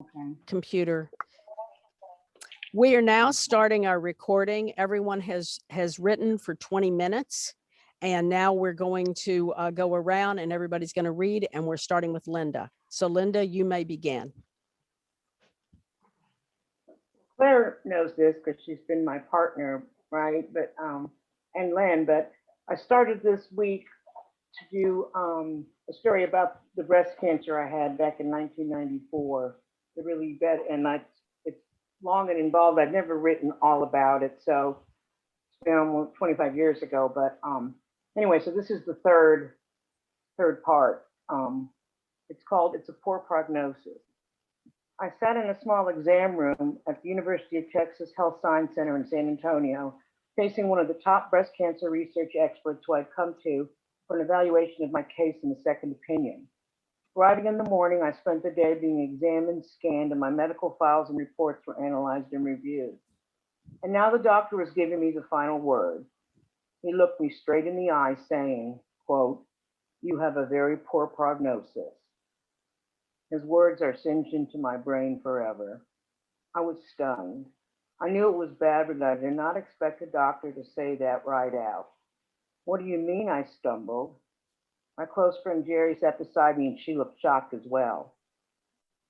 Okay. Computer. We are now starting our recording. Everyone has written for 20 minutes. And now we're going to go around and everybody's going to read, and we're starting with Linda. So Linda, you may begin. Claire knows this because she's been my partner, right? But and Len, but I started this week to do a story about the breast cancer I had back in 1994. The really bad, and it's long and involved. I've never written all about it, so it's been almost 25 years ago. But anyway, so this is the third part. It's called "It's a Poor Prognosis." I sat in a small exam room at the University of Texas Health Science Center in San Antonio, facing one of the top breast cancer research experts who I'd come to for an evaluation of my case and a second opinion. Arriving in the morning, I spent the day being examined, scanned, and my medical files and reports were analyzed and reviewed. And now the doctor was giving me the final word. He looked me straight in the eye, saying, quote, "You have a very poor prognosis." His words are singed into my brain forever. I was stunned. I knew it was bad, but I did not expect a doctor to say that right out. "What do you mean?" I stumbled. My close friend Jerry sat beside me and she looked shocked as well.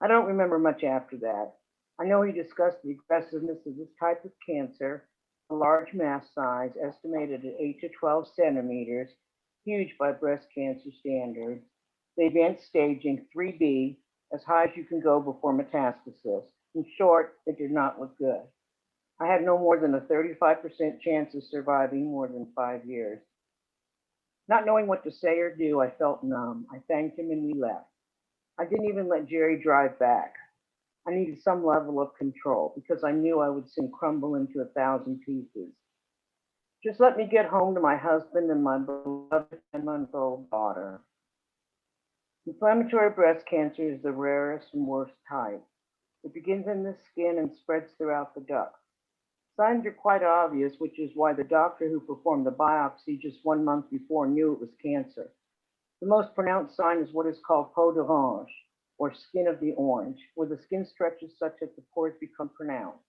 I don't remember much after that. I know he discussed the aggressiveness of this type of cancer, a large mass size estimated at 8 to 12 centimeters, huge by breast cancer standards, the advanced staging 3B, as high as you can go before metastasis. In short, it did not look good. I had no more than a 35% chance of surviving more than 5 years. Not knowing what to say or do, I felt numb. I thanked him and we left. I didn't even let Jerry drive back. I needed some level of control because I knew I would soon crumble into 1,000 pieces. Just let me get home to my husband and my beloved 10-month-old daughter. Inflammatory breast cancer is the rarest and worst type. It begins in the skin and spreads throughout the ducts. Signs are quite obvious, which is why the doctor who performed the biopsy just 1 month before knew it was cancer. The most pronounced sign is what is called peau d'orange, or skin of the orange, where the skin stretches such that the pores become pronounced.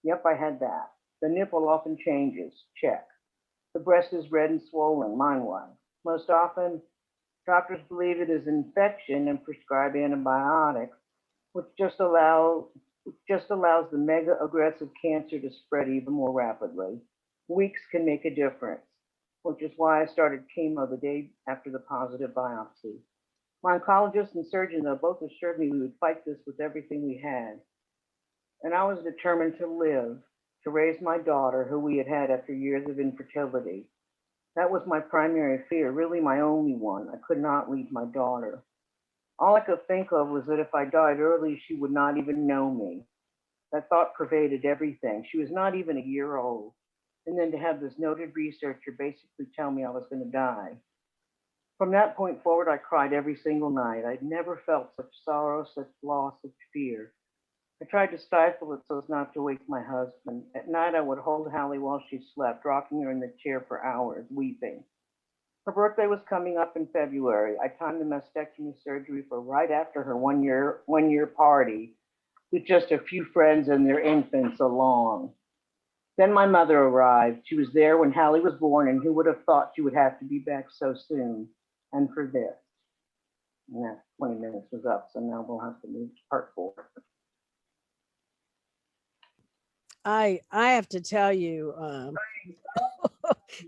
Yep, I had that. The nipple often changes, check. The breast is red and swollen, mine was. Most often, doctors believe it is infection and prescribe antibiotics, which just allows the mega aggressive cancer to spread even more rapidly. Weeks can make a difference, which is why I started chemo the day after the positive biopsy. My oncologist and surgeon, though, both assured me we would fight this with everything we had. And I was determined to live, to raise my daughter, who we had had after years of infertility. That was my primary fear, really my only one. I could not leave my daughter. All I could think of was that if I died early, she would not even know me. That thought pervaded everything. She was not even a year old. And then to have this noted researcher basically tell me I was going to die. From that point forward, I cried every single night. I'd never felt such sorrow, such loss, such fear. I tried to stifle it so as not to wake my husband. At night, I would hold Hallie while she slept, rocking her in the chair for hours, weeping. Her birthday was coming up in February. I timed the mastectomy surgery for right after her one-year party, with just a few friends and their infants along. Then my mother arrived. She was there when Hallie was born, and who would have thought she would have to be back so soon? And for this. And that 20 minutes was up, so now we'll have to move to part 4. I have to tell you,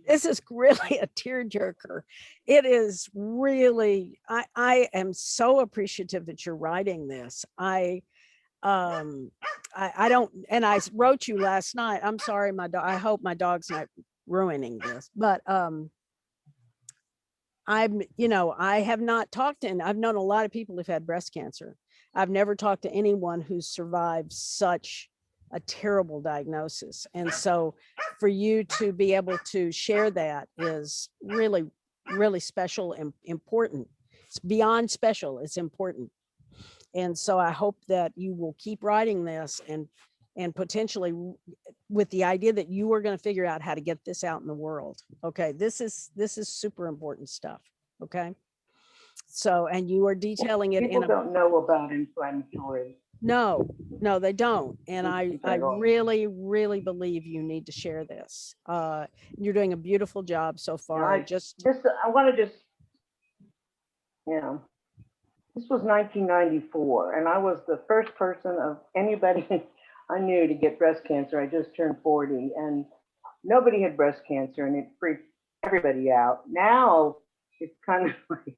this is really a tearjerker. It is really, I am so appreciative that you're writing this. I don't, and I wrote you last night. I'm sorry, my dog. I hope my dog's not ruining this, but I have not talked to, and I've known a lot of people who've had breast cancer. I've never talked to anyone who's survived such a terrible diagnosis. And so for you to be able to share that is really, really special and important. It's beyond special, it's important. And so I hope that you will keep writing this and potentially with the idea that you are going to figure out how to get this out in the world. Okay, this is super important stuff. Okay. So, and you are detailing it People don't know about inflammatory No, no, they don't. And I Okay, well, really, really believe you need to share this. You're doing a beautiful job so you know, far. Just, I want to just, you know, this was 1994, and I was the first person of anybody I knew to get breast cancer. I just turned 40, and nobody had breast cancer, and it freaked everybody out. Now it's kind of like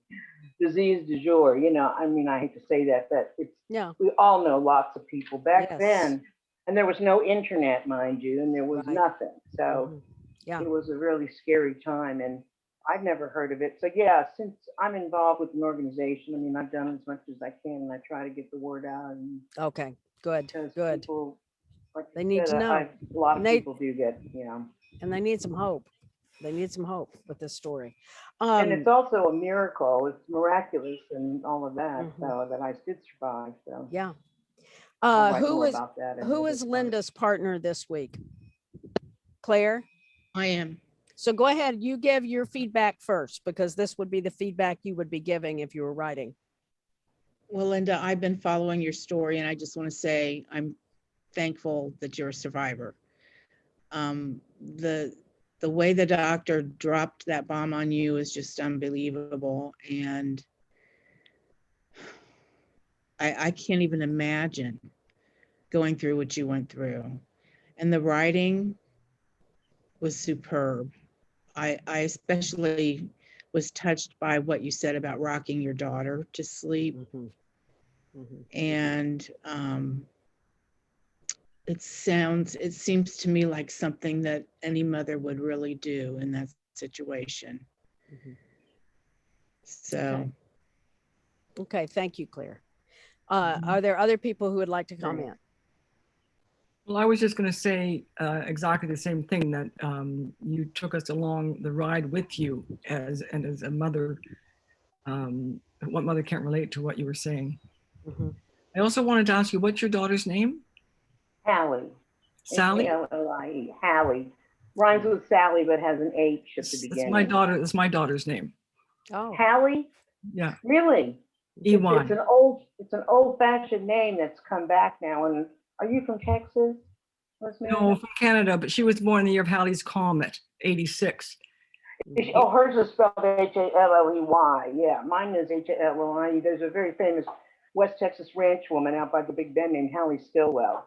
disease du jour. You know, I mean, I hate to say that, but it's yeah, we all know lots of people back yes, then, and there was no internet, mind you, and there was right. nothing. So Mhm. Yeah, it was a really scary time, and I'd never heard of it. So yeah, since I'm involved with an organization, I mean, I've done as much as I can, and I try to get the word out, and okay, good, because good. people, like They you need said, to know. a lot And of people do get, they need some hope. They need some hope with this story. and it's Um, also a miracle. It's miraculous and all of that, mhm, so that I did survive. So yeah. I'll Uh, write who more is about that in a who little is bit more. Linda's partner this week? Claire? I am. So go ahead, you give your feedback first, because this would be the feedback you would be giving if you were writing. Well, Linda, I've been following your story and I just want to say I'm thankful that you're a survivor. Um, the the way the doctor dropped that bomb on you is just unbelievable. And I can't even imagine going through what you went through. And the writing was superb. I especially was touched by what you said about rocking your daughter to sleep. Mhm, mhm. And it seems to me like something that any mother would really do in that situation. Mhm. So, Okay, thank you, Claire. Mhm. Are there other people who would like to Right. comment? Well, I was just going to say exactly the same thing, that you took us along the ride with you as a mother. What mother can't relate to what you were saying? Mhm. I also wanted to ask you, what's your daughter's name? Hallie, Sally? Hallie, Hallie. Rhymes with Sally, but has an H at the That's my beginning. daughter. That's my daughter's name. Oh, Hallie, Yeah, really? EY. It's an old-fashioned name that's come back now. And are you from Texas, No, Rosemary? from Canada, but she was born in the year of Halley's Comet, 86. mhm. Oh, hers is spelled Halley. Yeah, mine is Halley. There's a very famous West Texas ranch woman out by the Big Bend named Hallie Stillwell.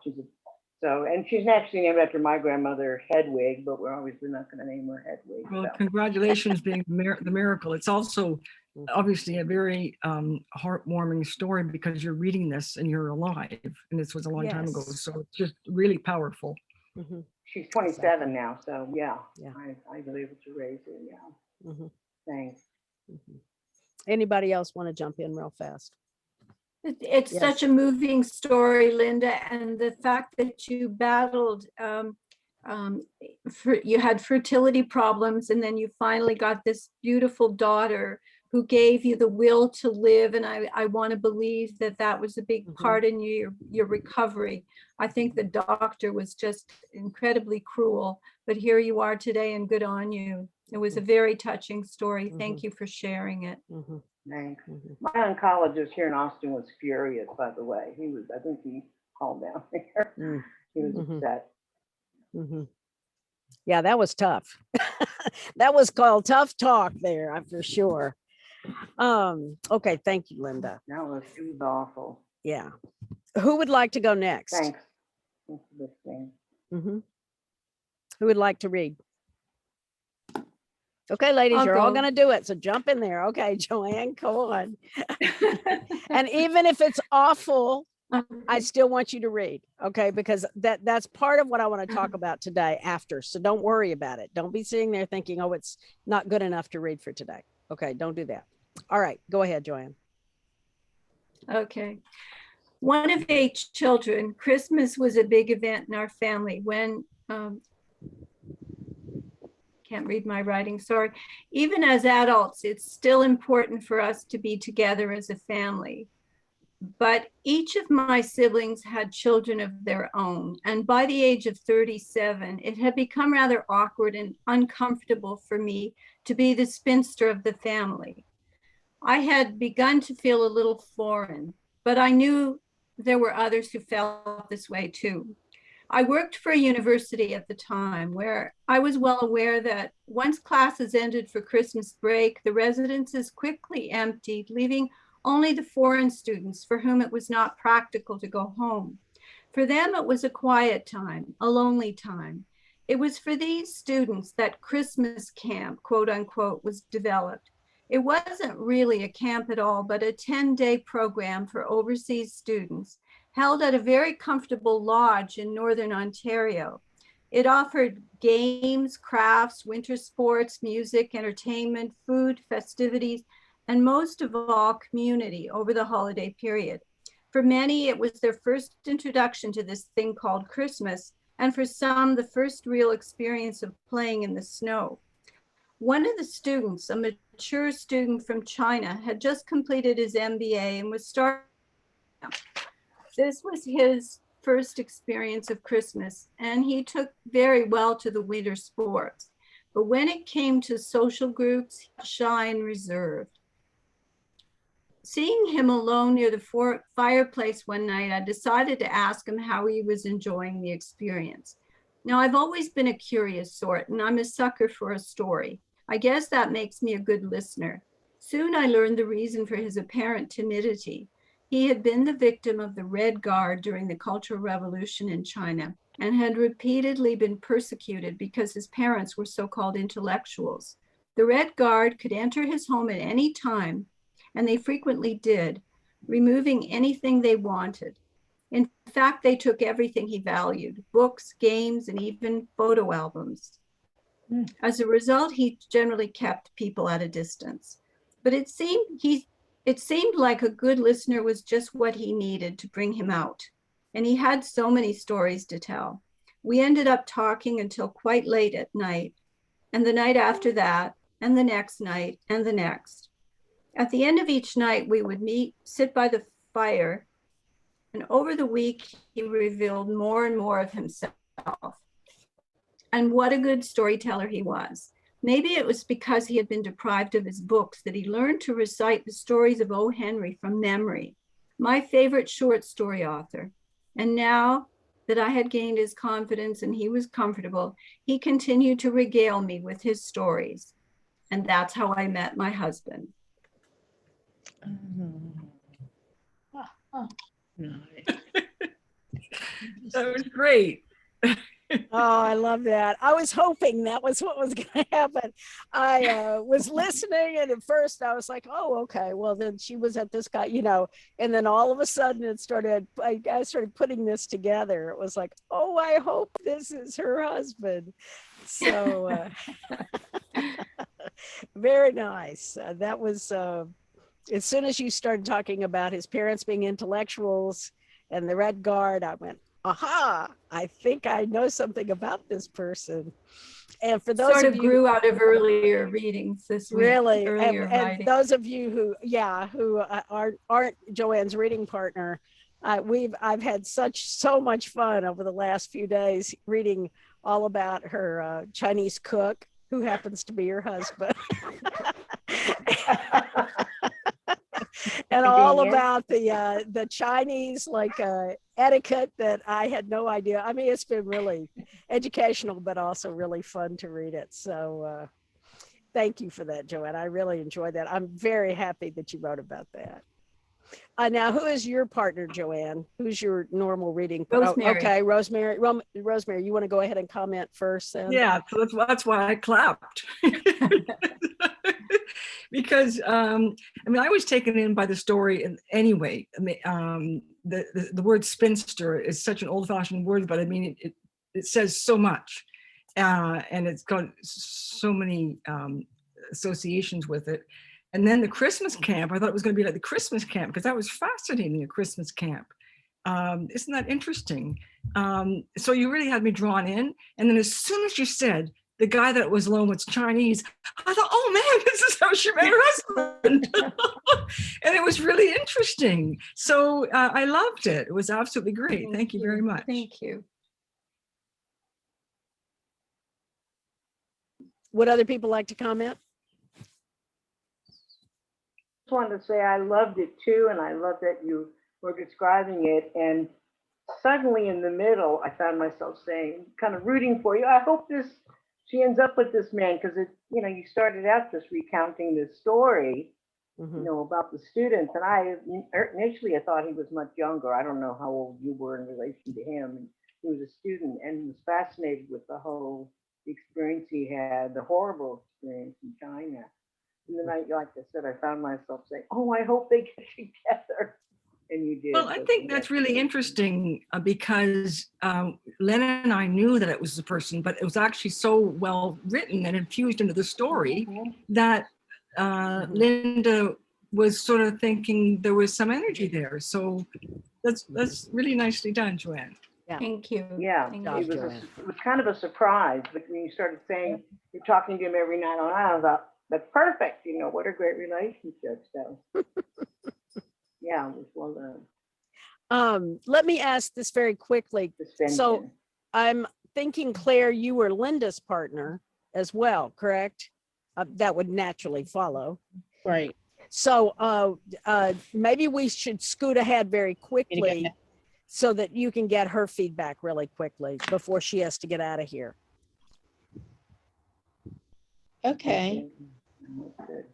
And she's actually named after my grandmother Hedwig, but we're not going to name her Hedwig. Well, So congratulations being the miracle. It's also Mhm. obviously a very heartwarming story because you're reading this and you're alive, and this was a long time ago. Yes. So it's just really powerful. Mhm, she's 27 now. So yeah, Yeah. I was able to raise her. Yeah, mhm, thanks. mhm. Anybody else want to jump in real fast? It's Yes. such a moving story, Linda, and the fact that you battled, you had fertility problems, and then you finally got this beautiful daughter who gave you the will to live. And I want to believe that that was a big Mhm. part in your recovery. I think the doctor was just incredibly cruel, but here you are today, and good on you. It was a very touching story. Thank you for sharing it. Mhm, Thanks. mhm. My oncologist here in Austin was furious, by the way. I think he called down there. Mm. He was Mhm. upset. Mhm. Yeah, that was tough. That was called tough talk there, for sure. Okay, thank you, Linda. It was awful. Yeah. Who would like to go next? Thanks. Thanks for listening. Mhm. Who would like to read? Okay, ladies, I'll you're all go. gonna do it, so jump in there. Okay, Joanne, go on. And even if it's awful, I still want you to read, okay? Because that's part of what I want to talk about today after. So don't worry about it. Don't be sitting there thinking, oh, it's not good enough to read for today. Okay, don't do that. All right, go ahead, Joanne. Okay. One of 8 children, Christmas was a big event in our family. When, can't read my writing, sorry. Even as adults, it's still important for us to be together as a family. But each of my siblings had children of their own. And by the age of 37, it had become rather awkward and uncomfortable for me to be the spinster of the family. I had begun to feel a little foreign, but I knew there were others who felt this way too. I worked for a university at the time where I was well aware that once classes ended for Christmas break, the residences quickly emptied, leaving only the foreign students for whom it was not practical to go home. For them, it was a quiet time, a lonely time. It was for these students that Christmas camp, quote unquote, was developed. It wasn't really a camp at all, but a 10-day program for overseas students held at a very comfortable lodge in Northern Ontario. It offered games, crafts, winter sports, music, entertainment, food, festivities, and most of all, community over the holiday period. For many, it was their first introduction to this thing called Christmas, and for some, the first real experience of playing in the snow. One of the students, a mature student from China, had just completed his MBA and was starting. This was his first experience of Christmas, and he took very well to the winter sports. But when it came to social groups, he was shy and reserved. Seeing him alone near the fireplace one night, I decided to ask him how he was enjoying the experience. Now, I've always been a curious sort, and I'm a sucker for a story. I guess that makes me a good listener. Soon I learned the reason for his apparent timidity. He had been the victim of the Red Guard during the Cultural Revolution in China and had repeatedly been persecuted because his parents were so-called intellectuals. The Red Guard could enter his home at any time, and they frequently did, removing anything they wanted. In fact, they took everything he valued, books, games, and even photo albums. As a result, he generally kept people at a distance. But it seemed like a good listener was just what he needed to bring him out. And he had so many stories to tell. We ended up talking until quite late at night, and the night after that, and the next night, and the next. At the end of each night, we would meet, sit by the fire, and over the week, he revealed more and more of himself. And what a good storyteller he was. Maybe it was because he had been deprived of his books that he learned to recite the stories of O. Henry from memory, my favorite short story author. And now that I had gained his confidence and he was comfortable, he continued to regale me with his stories. And that's how I met my husband. Nice. That was great. Oh, I love that. I was hoping that was what was going to happen. I was listening, and at first I was like, oh, okay, well, then she was at this guy, and then all of a sudden I started putting this together. It was like, oh, I hope this is her husband. So very nice. That was, as soon as you started talking about his parents being intellectuals and the Red Guard, I went, aha, I think I know something about this person. And for those sort of of you grew out of earlier readings this week. really, Earlier and writing. those of you who aren't Joanne's reading partner, I've had so much fun over the last few days reading all about her Chinese cook, who happens to be her husband. And all about the Chinese etiquette that I had no idea. I mean, it's been really educational, but also really fun to read it. So thank you for that, Joanne. I really enjoyed that. I'm very happy that you wrote about that. Now, who is your partner, Joanne? Who's your normal reading partner? Rosemary. Okay, Rosemary. Rosemary, you want to go ahead and comment first? Then? Yeah, so that's why I clapped. Because I was taken in by the story anyway. The word spinster is such an old-fashioned word, but it says so much, and it's got so many associations with it. And then the Christmas camp, I thought it was going to be like the Christmas camp because that was fascinating, a Christmas camp. Isn't that interesting? So you really had me drawn in. And then as soon as you said the guy that was alone was Chinese, I thought, oh man, this is how she met her husband. And it was really interesting. So I loved it. It was absolutely great. Thank you very much. Thank you. Would other people like to comment? Just wanted to say I loved it too, and I love that you were describing it, and suddenly in the middle, I found myself saying, kind of rooting for you. I hope she ends up with this man, because you started out just recounting this story, Mhm. about the students, and initially I thought he was much younger. I don't know how old you were in relation to him. And he was a student and was fascinated with the whole experience he had, the horrible experience in China. And then like I said, I found myself saying, "Oh, I hope they get together." And you did. Well, I so think that's really interesting because Len and I knew that it was the person, but it was actually so well written and infused into the story Mhm. that Mhm. Linda was sort of thinking there was some energy there. So that's really nicely done, Joanne. Thank you. Yeah, Thank Job, it was you. Joanne. it was kind of a surprise, but when you started saying you're talking to him every night on night, I thought that's perfect. What a great relationship. So yeah, it was well done. Let me ask this very quickly. So Suspension. I'm thinking, Claire, you were Linda's partner as well, correct? That would naturally follow. Right. So maybe we should scoot ahead very quickly so that you can get her feedback really quickly before she has to get out of here. Okay. That's good.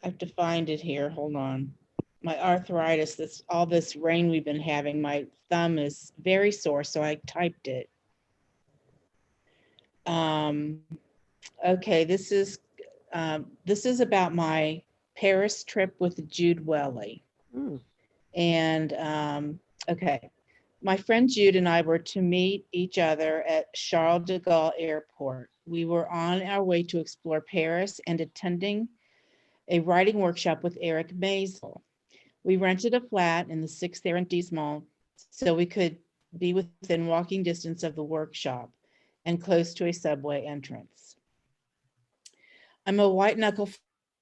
I have to find it here. Hold on. My arthritis, all this rain we've been having, my thumb is very sore, so I typed it. Okay, this is about my Paris trip with Jude Welly. Mm. And okay, my friend Jude and I were to meet each other at Charles de Gaulle Airport. We were on our way to explore Paris and attending a writing workshop with Eric Maisel. We rented a flat in the 6th arrondissement so we could be within walking distance of the workshop and close to a subway entrance. I'm a white knuckle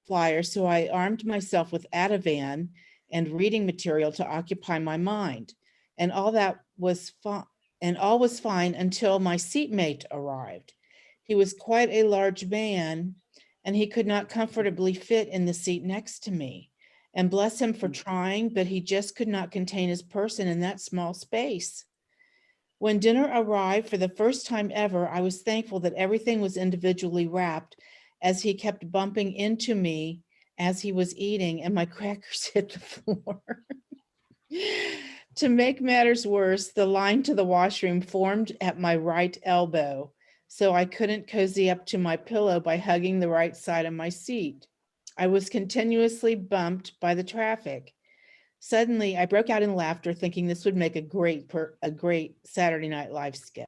flyer, so I armed myself with Ativan and reading material to occupy my mind. And all was fine until my seatmate arrived. He was quite a large man, and he could not comfortably fit in the seat next to me. And bless him for trying, but he just could not contain his person in that small space. When dinner arrived for the first time ever, I was thankful that everything was individually wrapped, as he kept bumping into me as he was eating and my crackers hit the floor. To make matters worse, the line to the washroom formed at my right elbow, so I couldn't cozy up to my pillow by hugging the right side of my seat. I was continuously bumped by the traffic. Suddenly, I broke out in laughter, thinking this would make a great Saturday Night Live skit.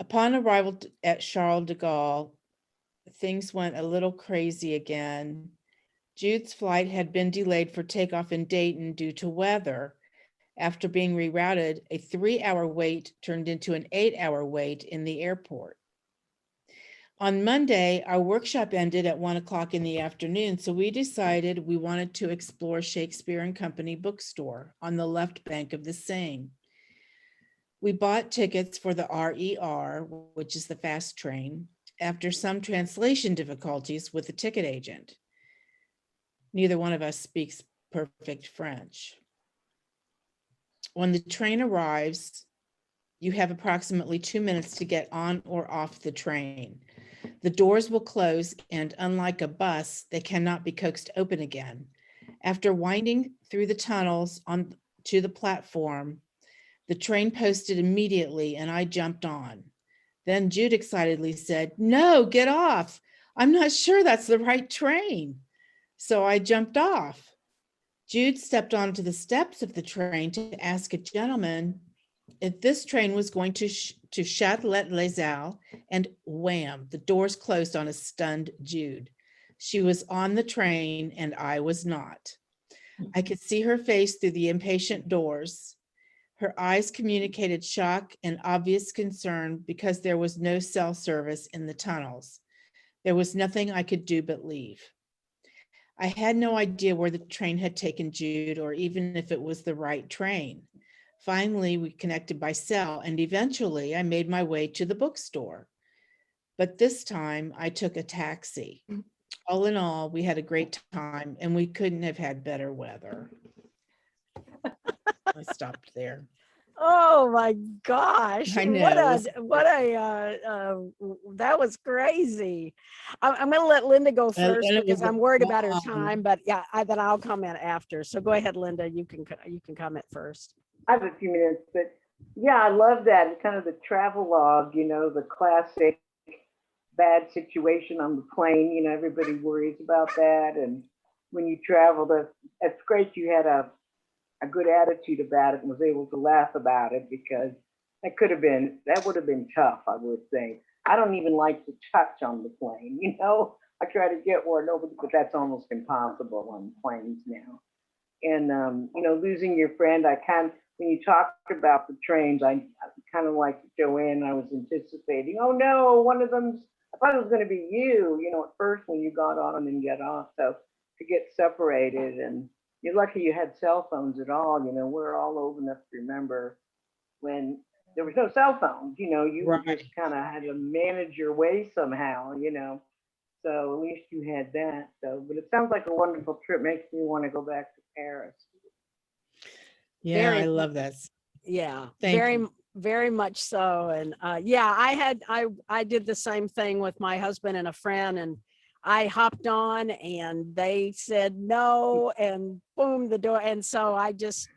Upon arrival at Charles de Gaulle, things went a little crazy again. Jude's flight had been delayed for takeoff in Dayton due to weather. After being rerouted, a 3-hour wait turned into an 8-hour wait in the airport. On Monday, our workshop ended at 1 o'clock in the afternoon, so we decided we wanted to explore Shakespeare and Company bookstore on the left bank of the Seine. We bought tickets for the RER, which is the fast train, after some translation difficulties with the ticket agent. Neither one of us speaks perfect French. When the train arrives, you have approximately 2 minutes to get on or off the train. The doors will close, and unlike a bus, they cannot be coaxed open again. After winding through the tunnels to the platform, the train posted immediately, and I jumped on. Then Jude excitedly said, "No, get off. I'm not sure that's the right train." So I jumped off. Jude stepped onto the steps of the train to ask a gentleman if this train was going to Châtelet-les-Halles, and wham, the doors closed on a stunned Jude. She was on the train and I was not. I could see her face through the impatient doors. Her eyes communicated shock and obvious concern because there was no cell service in the tunnels. There was nothing I could do but leave. I had no idea where the train had taken Jude or even if it was the right train. Finally, we connected by cell, and eventually I made my way to the bookstore. But this time I took a taxi. All in all, we had a great time and we couldn't have had better weather. I stopped there. Oh my gosh. I know, That was crazy. I'm going to let Linda go first and it because was I'm worried about her long. time, but yeah, then I'll comment after. So go ahead, Linda. You can comment first. I have a few minutes, but yeah, I love that. It's kind of the travel log, the classic bad situation on the plane. Everybody worries about that. And when you travel, that's great. You had a good attitude about it and was able to laugh about it, because that would have been tough, I would think. I don't even like to touch on the plane, I try to get where nobody, but that's almost impossible on planes now. And losing your friend, when you talked about the trains, I kind of like Joanne, I was anticipating, oh no, I thought it was going to be you, at first when you got on and get off. So to get separated, and you're lucky you had cell phones at all. We're all old enough to remember when there was no cell phones. You Right. just kind of had to manage your way somehow. So at least you had that. So, but it sounds like a wonderful trip. Makes me want to go back to Paris. Yeah, Very- I love that. Yeah, Thank very, you. very much so. And yeah, I did the same thing with my husband and a friend, and I hopped on and they said no, and boom, the door. And so I just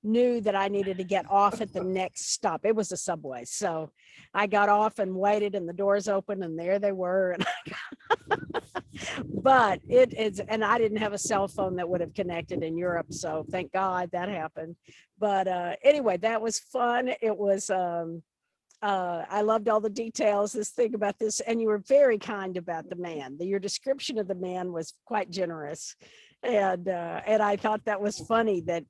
knew that I needed to get off at the next stop. It was a subway. So I got off and waited, and the doors opened, and there they were. And but it is, and I didn't have a cell phone that would have connected in Europe. So thank God that happened. But anyway, that was fun. It was, I loved all the details, this thing about this, and you were very kind about the man. Your description of the man was quite generous. And I thought that was funny, that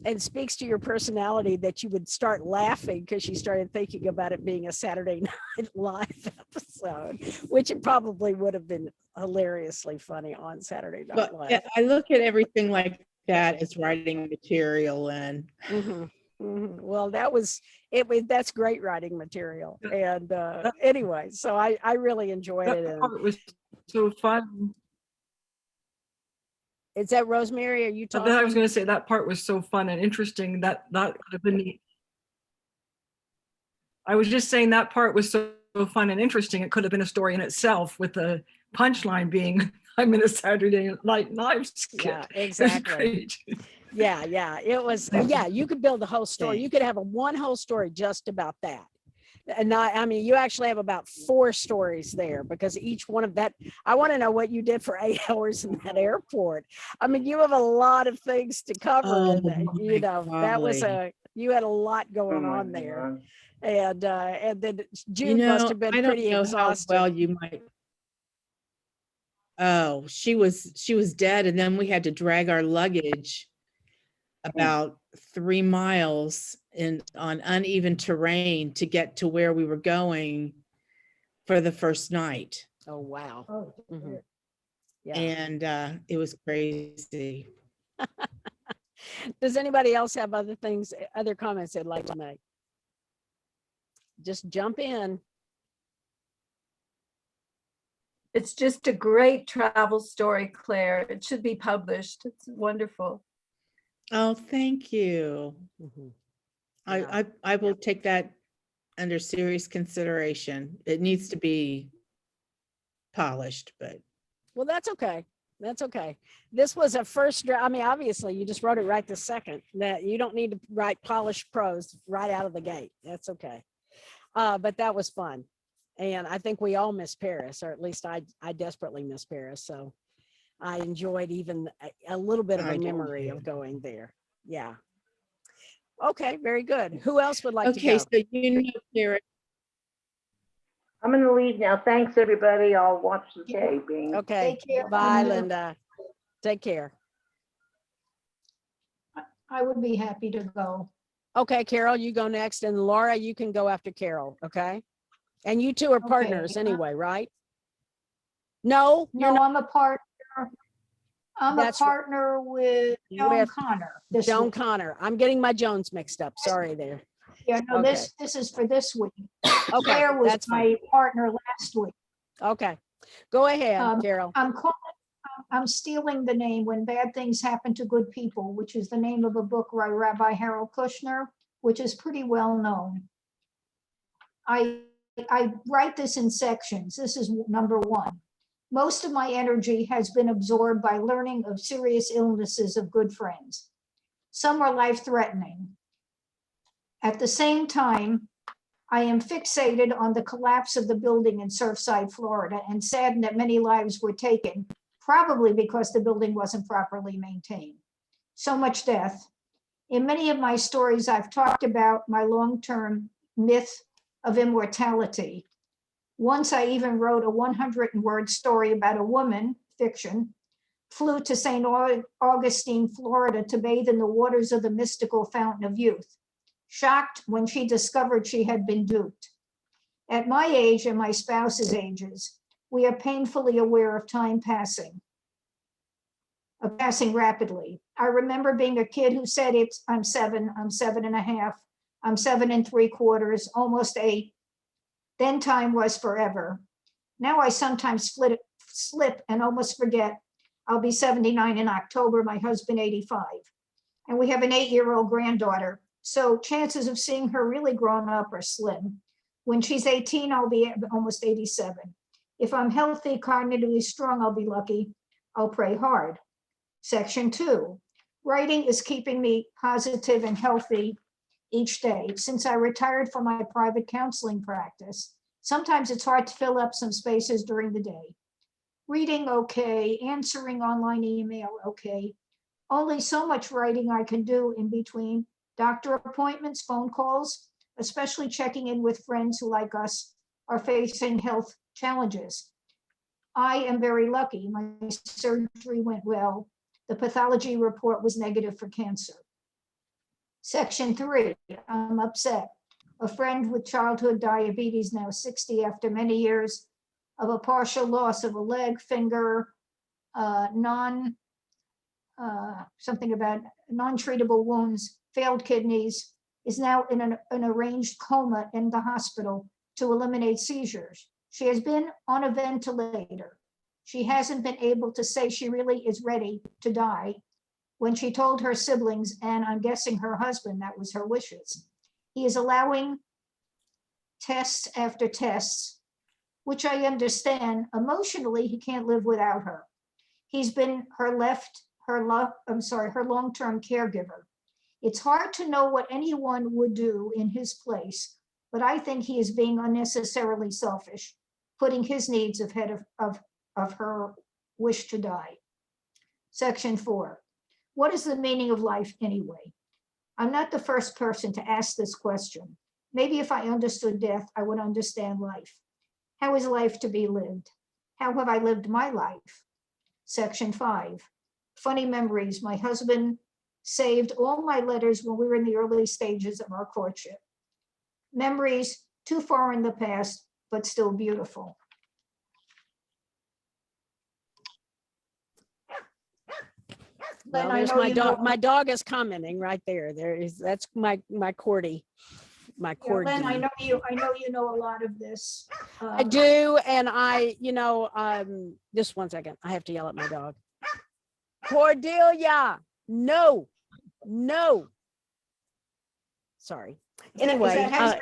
and speaks to your personality, that you would start laughing because you started thinking about it being a Saturday Night Live episode, which it probably would have been hilariously funny on Saturday Night But Live. yeah, I look at everything like that as writing material, and Mhm, mhm. Well, that's great writing material. And anyway, so I really enjoyed it. That And part was so fun. is that Rosemary? Are you But then I was talking? going to say that part was so fun and interesting that could have been the. I was just saying that part was so fun and interesting. It could have been a story in itself, with the punchline being, "I'm in a Saturday Night Live skit." Yeah, It's exactly. great. Yeah. It was, yeah, you could build a whole story. You could have one whole story just about that. And I mean, you actually have about 4 stories there, because each one of that, I want to know what you did for 8 hours in that airport. I mean, you have a lot of things to cover. oh And, my that was golly. you had a lot going Oh my on there. God. And then Jude must have been I don't pretty know exhausted. how well you might. Oh, she was dead, and then we had to drag our luggage about 3 miles on uneven terrain to get to where we were going for the first night. Oh, wow. Mhm. Yeah. And it was crazy. Does anybody else have other comments they'd like to make? Just jump in. It's just a great travel story, Claire. It should be published. It's wonderful. Oh, thank you. Mhm. I will take that under serious consideration. It needs to be polished, but Well, that's okay. That's okay. This was a first draft. I mean, obviously, you just wrote it right this second. That you don't need to write polished prose right out of the gate. That's okay. But that was fun. And I think we all miss Paris, or at least I desperately miss Paris. So I enjoyed even a little bit of I a do memory too. of going there. Yeah. Okay, very good. Who else would like to okay, go? so Kara, I'm going to leave now. Thanks, everybody. I'll watch the taping. Okay. Take care, Bye, Linda. Linda. Take care. I would be happy to go. Okay, Carol, you go next, and Laura, you can go after Carol, okay? And you two are Okay. partners anyway, right? No, you're No, not. I'm a partner. I'm a That's right. partner with Joan With Connor. this Joan week. Connor. I'm getting my Jones mixed up. Sorry there. Yeah, no, Okay. this is for this week. Okay, Claire was that's fine. my partner last week. Okay. Go ahead, Um, Carol. I'm stealing the name When Bad Things Happen to Good People, which is the name of a book by Rabbi Harold Kushner, which is pretty well known. I write this in sections. This is number one. Most of my energy has been absorbed by learning of serious illnesses of good friends. Some are life-threatening. At the same time, I am fixated on the collapse of the building in Surfside, Florida, and saddened that many lives were taken, probably because the building wasn't properly maintained. So much death. In many of my stories, I've talked about my long-term myth of immortality. Once I even wrote a 100-word story about a woman, fiction, flew to St. Augustine, Florida to bathe in the waters of the mystical fountain of youth, shocked when she discovered she had been duped. At my age and my spouse's ages, we are painfully aware of time passing rapidly. I remember being a kid who said I'm 7, I'm 7.5, I'm 7 3/4, almost 8. Then time was forever. Now I sometimes slip and almost forget I'll be 79 in October, my husband 85. And we have an 8-year-old granddaughter. So chances of seeing her really grown up are slim. When she's 18, I'll be almost 87. If I'm healthy, cognitively strong, I'll be lucky. I'll pray hard. Section 2, writing is keeping me positive and healthy each day. Since I retired from my private counseling practice, sometimes it's hard to fill up some spaces during the day. Reading, okay. Answering online email, okay. Only so much writing I can do in between doctor appointments, phone calls, especially checking in with friends who, like us, are facing health challenges. I am very lucky. My surgery went well. The pathology report was negative for cancer. Section 3, I'm upset. A friend with childhood diabetes, now 60, after many years of a partial loss of a leg, finger, something about non-treatable wounds, failed kidneys, is now in an arranged coma in the hospital to eliminate seizures. She has been on a ventilator. She hasn't been able to say she really is ready to die. When she told her siblings, and I'm guessing her husband, that was her wishes. He is allowing tests after tests, which I understand. Emotionally, he can't live without her. He's been her long-term caregiver. It's hard to know what anyone would do in his place, but I think he is being unnecessarily selfish, putting his needs ahead of her wish to die. Section 4. What is the meaning of life anyway? I'm not the first person to ask this question. Maybe if I understood death, I would understand life. How is life to be lived? How have I lived my life? Section 5. Funny memories. My husband saved all my letters when we were in the early stages of our courtship. Memories too far in the past, but still beautiful. Well, there's my dog. My dog is commenting right there. That's my Cordy. My Corgi. Len, I know you know a lot of this. I do, and just 1 second. I have to yell at my dog. Cordelia, no. Sorry. Anyway, is that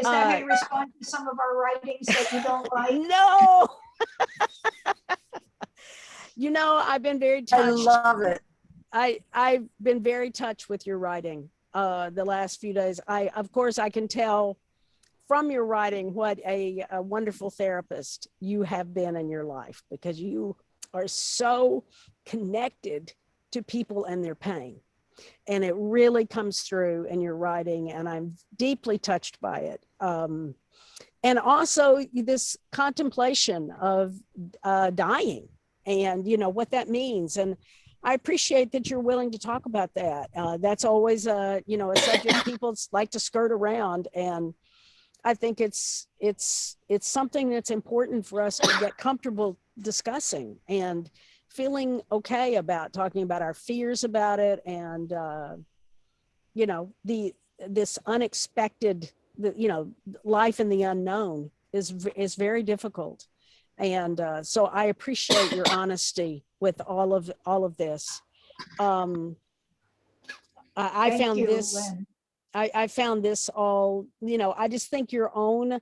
how you respond to some of our writings that you don't like? No. I've been very touched. I love it. I've been very touched with your writing the last few days. Of course, I can tell from your writing what a wonderful therapist you have been in your life, because you are so connected to people and their pain. And it really comes through in your writing, and I'm deeply touched by it. And also this contemplation of dying and, what that means. And I appreciate that you're willing to talk about that. That's always a subject people like to skirt around. And I think it's something that's important for us to get comfortable discussing and feeling okay about talking about our fears about it. And, this unexpected, life in the unknown is very difficult. And so I appreciate your honesty with all of this. I Thank found you, this, Lynn. I found this all, I just think you're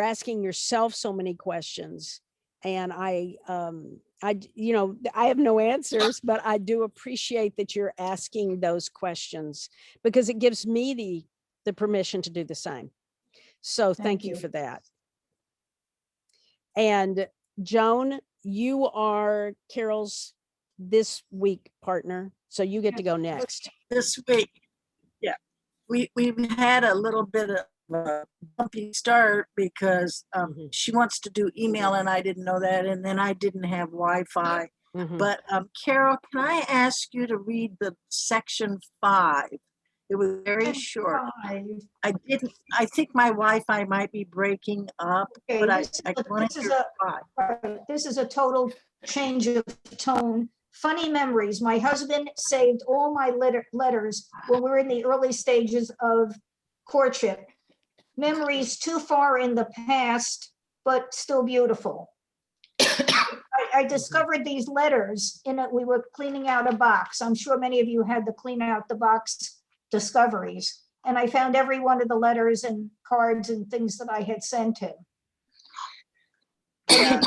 asking yourself so many questions. And I have no answers, but I do appreciate that you're asking those questions because it gives me the permission to do the same. So thank you you. for that. And Joan, you are Carol's this week partner, so you get to go next. This week. Yeah, we've had a little bit of a bumpy start because Mhm. she wants to do email and I didn't know that, and then I didn't have Wi-Fi. Mhm. But Carol, can I ask you to read the section 5? It was very short. I think my Wi-Fi might be breaking up, Okay, but I this wanted is your a, 5. right, this is a total change of tone. Funny memories. My husband saved all my letters when we were in the early stages of courtship. Memories too far in the past, but still beautiful. I discovered these letters we were cleaning out a box. I'm sure many of you had the clean out the box discoveries. And I found every one of the letters and cards and things that I had sent him. Yeah.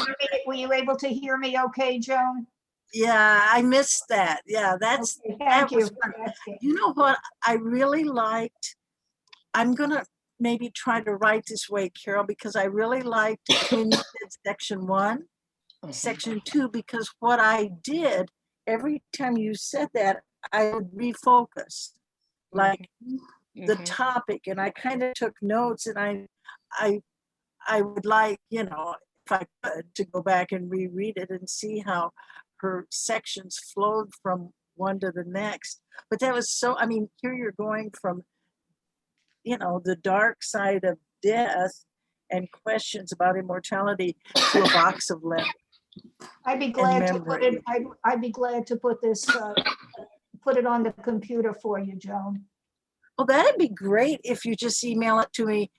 Were you able to hear me okay, Joan? Yeah, I missed that. Yeah, that's Okay, that thank you was for fun. asking. You know what I really liked? I'm gonna maybe try to write this way, Carol, because I really liked when you did section 1, section 2, because what I did every time you said that, I would refocus, like the topic, and I kind of took notes, and I would like, if I could, to go back and reread it and see how her sections flowed from one to the next. But that was so, I mean, here you're going from, the dark side of death and questions about immortality to a box of letters. I'd be glad to put it, memory. I'd be glad to put this, put it on the computer for you, Joan. Well, that'd be great if you just email it to me.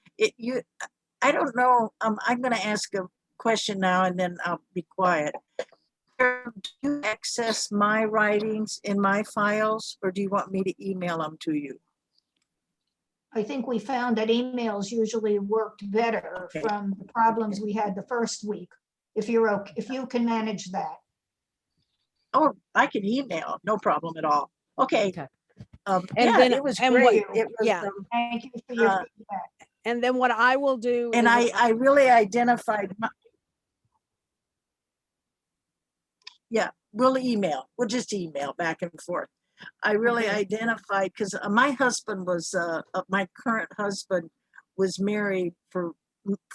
I don't know. I'm going to ask a question now and then I'll be quiet. Do you access my writings in my files, or do you want me to email them to you? I think we found that emails usually worked better Okay. from the problems we had the first week. If you're okay, if you can manage that. Oh, I can email, no problem at all. Okay. Okay. And And then- it was and great. what- It was, yeah. Thank you for your Uh, feedback. And then what I will do and is I really identified. Yeah, we'll email. We'll just email back and forth. I really Okay. identified because my husband was my current husband was married for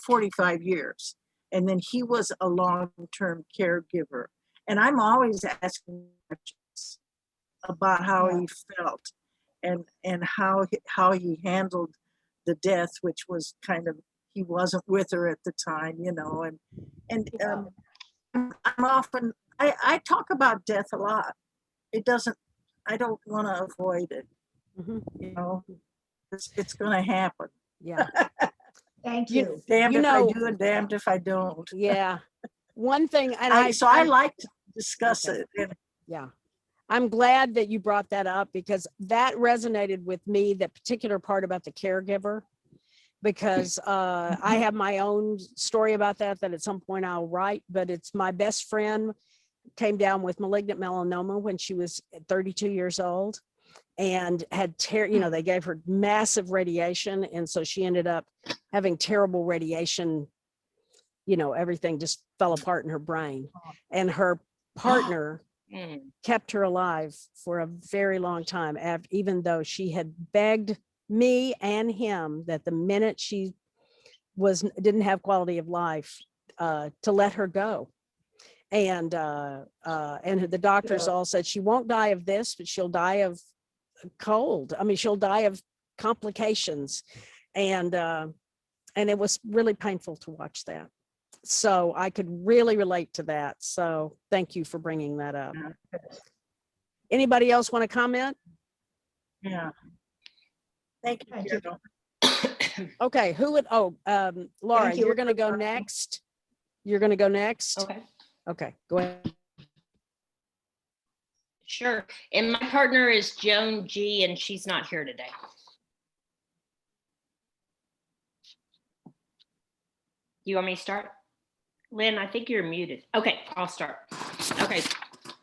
45 years, and then he was a long-term caregiver. And I'm always asking questions about how he felt and how he handled the death, which was kind of, he wasn't with her at the time, and I'm often, I talk about death a lot. I don't want to avoid it, Mhm. it's going to happen. Yeah. Thank You- you. Damned You if I know- do and damned if I don't. Yeah. One thing, and I I'm- like to discuss Okay. it. And Yeah. I'm glad that you brought that up because that resonated with me, that particular part about the caregiver, because I have my own story about that at some point I'll write, but it's my best friend came down with malignant melanoma when she was 32 years old and had they gave her massive radiation. And so she ended up having terrible radiation, everything just fell apart in her brain. And her partner kept her alive for a very long time, even though she had begged me and him that the minute she didn't have quality of life, to let her go. And the doctors all said she won't die of this, but she'll die of cold. I mean, she'll die of complications. And it was really painful to watch that. So I could really relate to that. So thank you for bringing that up. Anybody else want to comment? yeah. Thank you, Thank you. Carol. Okay, Laura, Thank you. you're going to go next. You're going to go next? Okay, Okay, go ahead. sure. And my partner is Joan G, and she's not here today. You want me to start? Lynn, I think you're muted. Okay, I'll start. Okay.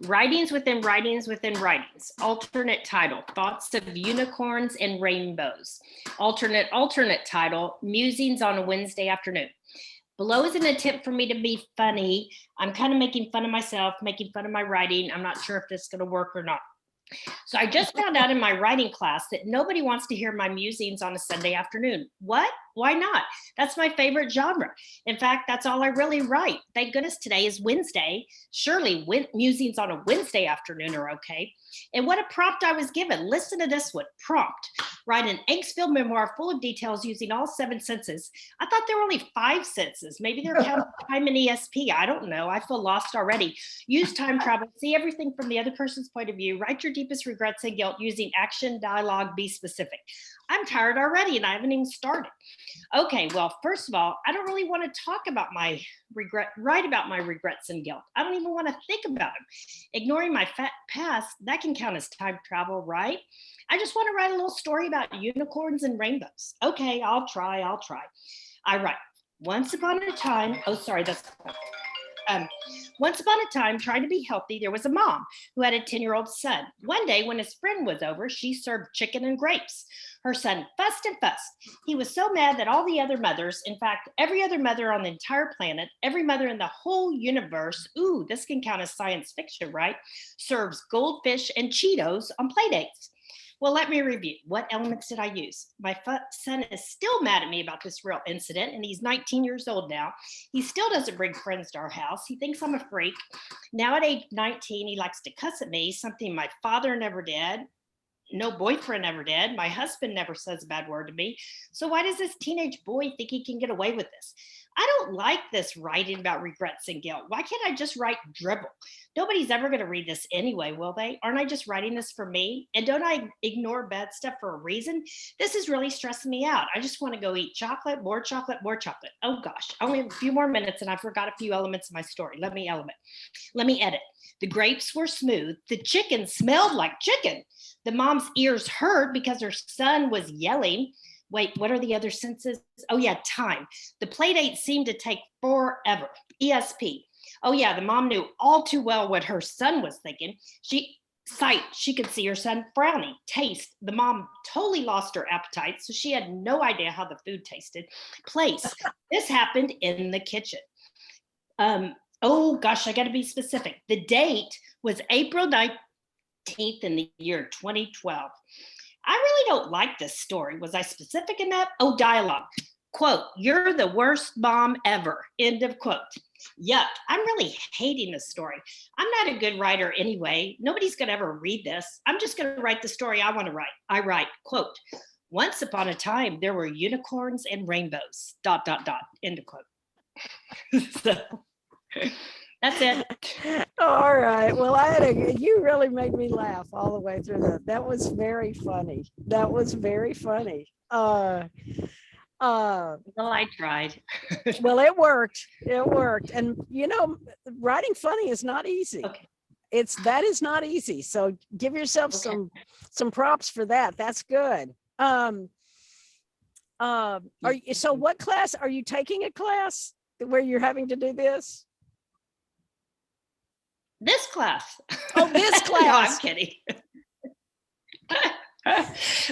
Writings within writings within writings. Alternate title, Thoughts of Unicorns and Rainbows. Alternate title, Musings on a Wednesday Afternoon. Below is an attempt for me to be funny. I'm kind of making fun of myself, making fun of my writing. I'm not sure if this is going to work or not. So I just found out in my writing class that nobody wants to hear my musings on a Sunday afternoon. What? Why not? That's my favorite genre. In fact, that's all I really write. Thank goodness today is Wednesday. Surely musings on a Wednesday afternoon are okay. And what a prompt I was given. Listen to this one. Prompt. Write an angst-filled memoir full of details using all 7 senses. I thought there were only 5 senses. Maybe they're counting time and ESP. I don't know. I feel lost already. Use time travel. See everything from the other person's point of view. Write your deepest regrets and guilt using action, dialogue, be specific. I'm tired already and I haven't even started. Okay, well, first of all, I don't really want to talk about my write about my regrets and guilt. I don't even want to think about them. Ignoring my past, that can count as time travel, right? I just want to write a little story about unicorns and rainbows. Okay, I'll try. I write, once upon a time, once upon a time, trying to be healthy, there was a mom who had a 10-year-old son. One day when his friend was over, she served chicken and grapes. Her son fussed and fussed. He was so mad that all the other mothers, in fact, every other mother on the entire planet, every mother in the whole universe, ooh, this can count as science fiction, right? Serves goldfish and Cheetos on play dates. Well, let me review. What elements did I use? My son is still mad at me about this real incident, and he's 19 years old now. He still doesn't bring friends to our house. He thinks I'm a freak. Now at age 19, he likes to cuss at me, something my father never did. No boyfriend ever did. My husband never says a bad word to me. So why does this teenage boy think he can get away with this? I don't like this writing about regrets and guilt. Why can't I just write dribble? Nobody's ever going to read this anyway, will they? Aren't I just writing this for me? And don't I ignore bad stuff for a reason? This is really stressing me out. I just want to go eat chocolate, more chocolate, more chocolate. Oh gosh, only a few more minutes and I forgot a few elements of my story. Let me edit. The grapes were smooth. The chicken smelled like chicken. The mom's ears hurt because her son was yelling. Wait, what are the other senses? Oh yeah, time. The play date seemed to take forever. ESP. Oh yeah, the mom knew all too well what her son was thinking. Sight, she could see her son frowning. Taste, the mom totally lost her appetite, so she had no idea how the food tasted. Place, this happened in the kitchen. Oh gosh, I gotta be specific. The date was April 19th in the year 2012. I really don't like this story. Was I specific enough? Oh, dialogue. Quote, you're the worst mom ever. End of quote. Yuck, I'm really hating this story. I'm not a good writer anyway. Nobody's gonna ever read this. I'm just gonna write the story I wanna write. I write, quote, once upon a time, there were unicorns and rainbows, ... End of quote. So, that's it. All right. Well, you really made me laugh all the way through that. That was very funny. Well, I tried. Well, it worked. And writing funny is not easy. Okay. That is not easy. So give yourself Okay. some props for that. That's good. So what class are you taking? A class where you're having to do this? This class. Oh, this No, I'm class. kidding.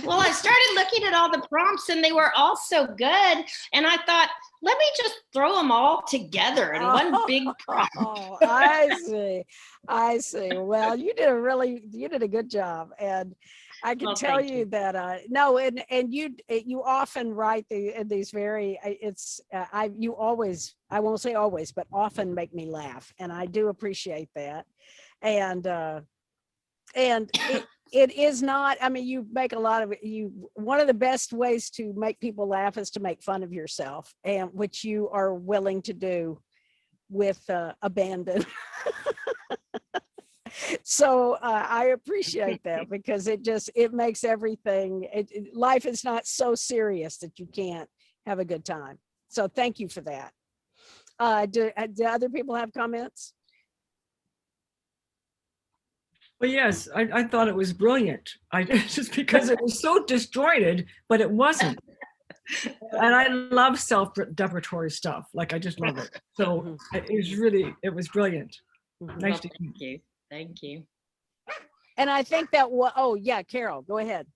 Well, I started looking at all the prompts and they were all so good. And I thought, let me just throw them all together in one big prompt. Oh, I see. Well, you did a good job. And I can Well, tell thank you that, no, and you often write these very, you always, I won't say always, but often make me laugh. And I do appreciate that. And it is not, I mean, you make one of the best ways to make people laugh is to make fun of yourself, and which you are willing to do with abandon. So I appreciate that, because it makes everything, life is not so serious that you can't have a good time. So thank you for that. Do other people have comments? Well, yes, I thought it was brilliant. Just because it was so disjointed, but it wasn't. And I love self-deprecatory stuff. Like, I just love it. So it was brilliant. Mhm. Nice Well, to thank you. Thank you. And I think that, oh yeah, Carol, go ahead.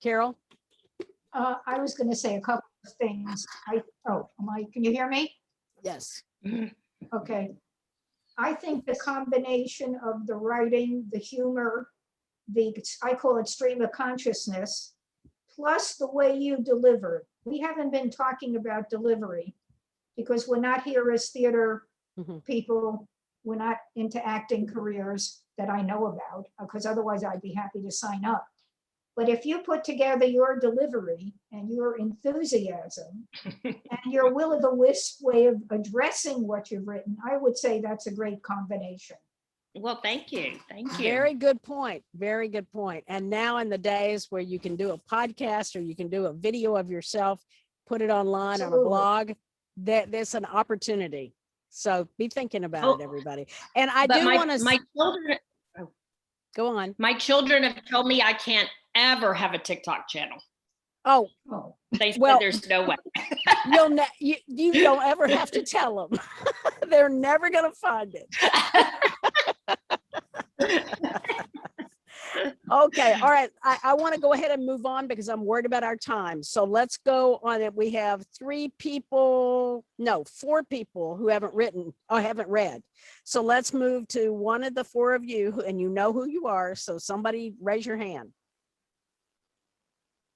Carol? I was going to say a couple of things. Can you hear me? Yes. Okay. I think the combination of the writing, the humor, I call it stream of consciousness, plus the way you deliver. We haven't been talking about delivery because we're not here as theater Mhm. people. We're not into acting careers that I know about, because otherwise I'd be happy to sign up. But if you put together your delivery and your enthusiasm and your will-o'-the-wisp way of addressing what you've written, I would say that's a great combination. Well, thank you. Thank you. Very good point. Very good point. And now in the days where you can do a podcast or you can do a video of yourself, put it online on a Absolutely. blog, there's an opportunity. So be thinking about Oh, it, everybody. And I But do want to my children, go on. my children have told me I can't ever have a TikTok channel. Oh, Oh, They said Well- there's no way. you don't ever have to tell them. They're never going to find it. Okay, all right. I want to go ahead and move on because I'm worried about our time. So let's go on it. We have 4 people who haven't written or haven't read. So let's move to one of the 4 of you, and you know who you are. So somebody raise your hand.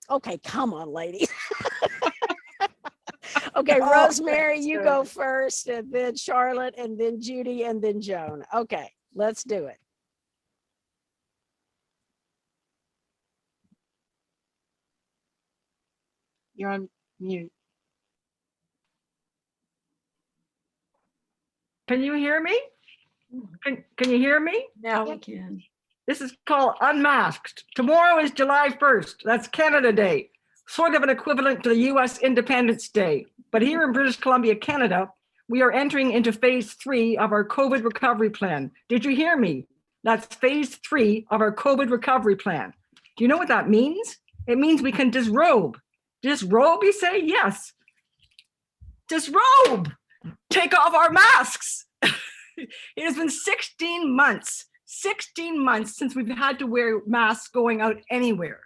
Okay, come on, lady. Okay, Rosemary, you go first, and then Charlotte, and then Judy, and then Joan. Okay, let's do it. You're on mute. Can you hear me? Can you hear me? Now we can. This is called Unmasked. Tomorrow is July 1st. That's Canada Day, sort of an equivalent to the US Independence Day. But here in British Columbia, Canada, we are entering into phase 3 of our COVID recovery plan. Did you hear me? That's phase 3 of our COVID recovery plan. Do you know what that means? It means we can disrobe. Disrobe, you say? Yes. Disrobe. Take off our masks. It has been 16 months since we've had to wear masks going out anywhere.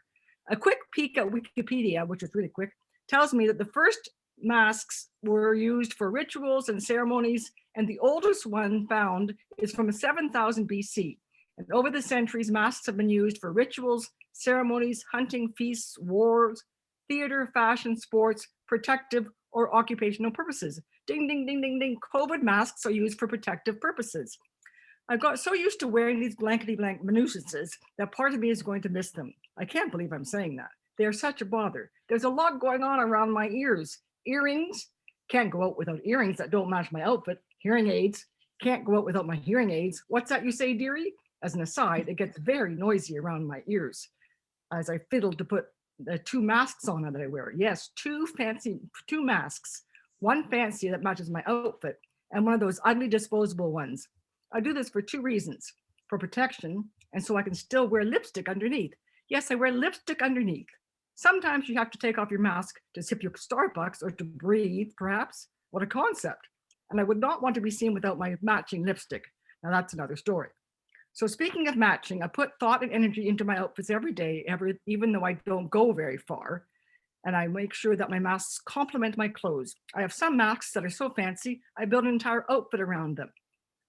A quick peek at Wikipedia, which is really quick, tells me that the first masks were used for rituals and ceremonies, and the oldest one found is from 7000 BC. And over the centuries, masks have been used for rituals, ceremonies, hunting, feasts, wars, theater, fashion, sports, protective, or occupational purposes. Ding, ding, ding, ding, ding. COVID masks are used for protective purposes. I got so used to wearing these blankety blank minuses that part of me is going to miss them. I can't believe I'm saying that. They are such a bother. There's a lot going on around my ears. Earrings, can't go out without earrings that don't match my outfit. Hearing aids, can't go out without my hearing aids. What's that you say, dearie? As an aside, it gets very noisy around my ears as I fiddle to put the 2 masks on that I wear. Yes, 2 masks. One fancy that matches my outfit, and one of those ugly disposable ones. I do this for 2 reasons: for protection, and so I can still wear lipstick underneath. Yes, I wear lipstick underneath. Sometimes you have to take off your mask to sip your Starbucks or to breathe, perhaps. What a concept. And I would not want to be seen without my matching lipstick. Now that's another story. So speaking of matching, I put thought and energy into my outfits every day, even though I don't go very far. And I make sure that my masks complement my clothes. I have some masks that are so fancy, I build an entire outfit around them,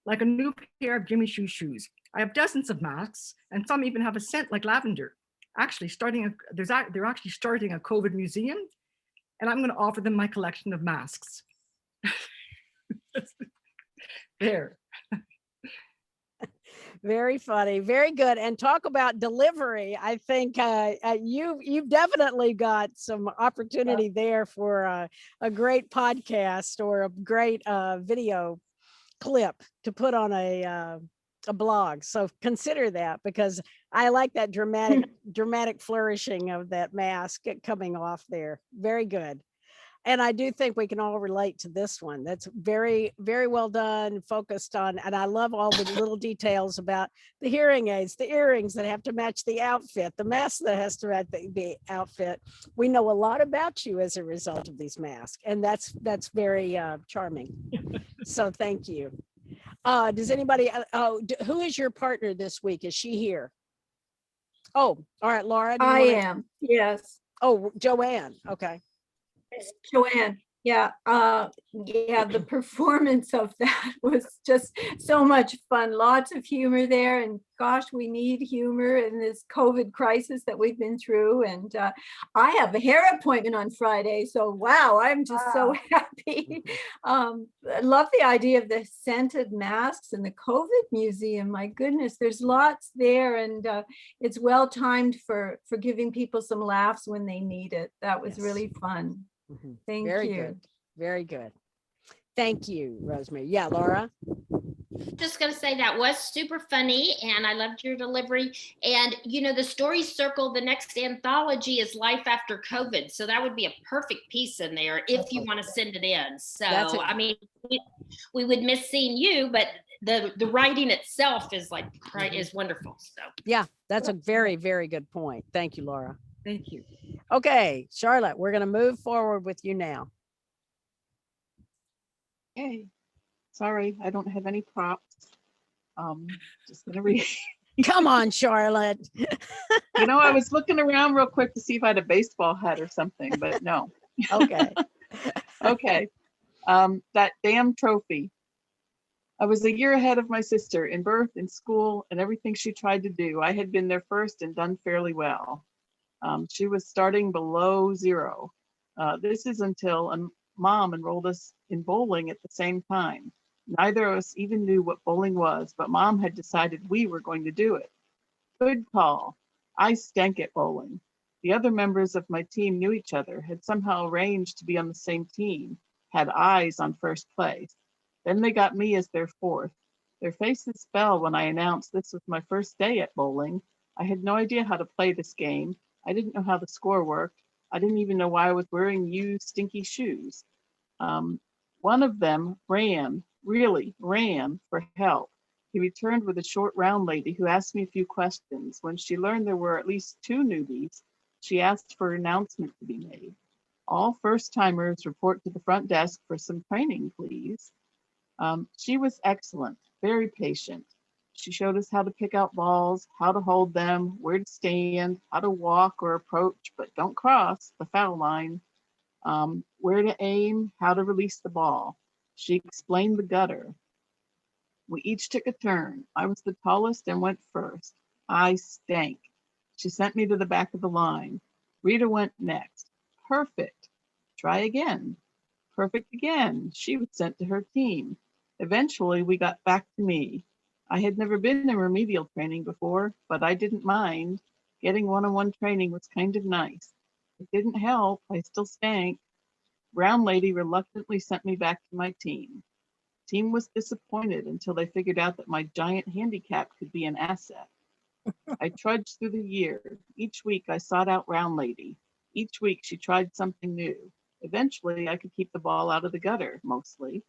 like a new pair of Jimmy Choo shoes. I have dozens of masks, and some even have a scent like lavender. Actually, they're actually starting a COVID museum, and I'm going to offer them my collection of masks. There. Very funny, very good. And talk about delivery. I think you've definitely got some opportunity there for a great podcast or a great video clip to put on a blog. So consider that, because I like that dramatic flourishing of that mask coming off there. Very good. And I do think we can all relate to this one. That's very, very well done, focused on, and I love all the little details about the hearing aids, the earrings that have to match the outfit, the mask that has to match the outfit. We know a lot about you as a result of these masks, and that's very charming. So thank you. Does anybody, who is your partner this week? Is she here? Oh, all right, Laura. do you I wanna- am, yes. Oh, Joanne. Okay. It's Joanne, yeah, the performance of that was just so much fun. Lots of humor there, and gosh, we need humor in this COVID crisis that we've been through. And I have a hair appointment on Friday, so wow, I'm just so happy. I love the idea of the scented masks and the COVID museum. My goodness, there's lots there, and it's well timed for giving people some laughs when they need it. That was Yes. really fun. Mhm. Thank Very you. good. Very good. Thank you, Rosemary. Yeah, Laura. Just going to say that was super funny and I loved your delivery. And, you know, the story circle, the next anthology is Life After COVID. So that would be a perfect piece in there if you want to send it in. So, That's it. I mean, we would miss seeing you, but the writing itself is like, is wonderful. So, Yeah, that's a very, very good point. Thank you, Laura. Thank you. Okay, Charlotte, we're going to move forward with you now. Okay, sorry, I don't have any props. Just gonna read. Come on, Charlotte. You know, I was looking around real quick to see if I had a baseball hat or something, but no. Okay. Okay, that damn trophy. I was a year ahead of my sister in birth, in school, and everything she tried to do. I had been there first and done fairly well. She was starting below zero. This is until Mom enrolled us in bowling at the same time. Neither of us even knew what bowling was, but Mom had decided we were going to do it. Good call. I stank at bowling. The other members of my team knew each other, had somehow arranged to be on the same team, had eyes on first place. Then they got me as their fourth. Their faces fell when I announced this was my first day at bowling. I had no idea how to play this game. I didn't know how the score worked. I didn't even know why I was wearing used stinky shoes. One of them really ran for help. He returned with a short round lady who asked me a few questions. When she learned there were at least 2 newbies, she asked for an announcement to be made. All first timers report to the front desk for some training, please. She was excellent, very patient. She showed us how to pick out balls, how to hold them, where to stand, how to walk or approach, but don't cross the foul line, where to aim, how to release the ball. She explained the gutter. We each took a turn. I was the tallest and went first. I stank. She sent me to the back of the line. Rita went next. Perfect. Try again. Perfect again. She was sent to her team. Eventually, we got back to me. I had never been in remedial training before, but I didn't mind. Getting one-on-one training was kind of nice. It didn't help. I still stank. Brown lady reluctantly sent me back to my team. Team was disappointed until they figured out that my giant handicap could be an asset. I trudged through the year. Each week I sought out Round Lady. Each week she tried something new. Eventually I could keep the ball out of the gutter, mostly,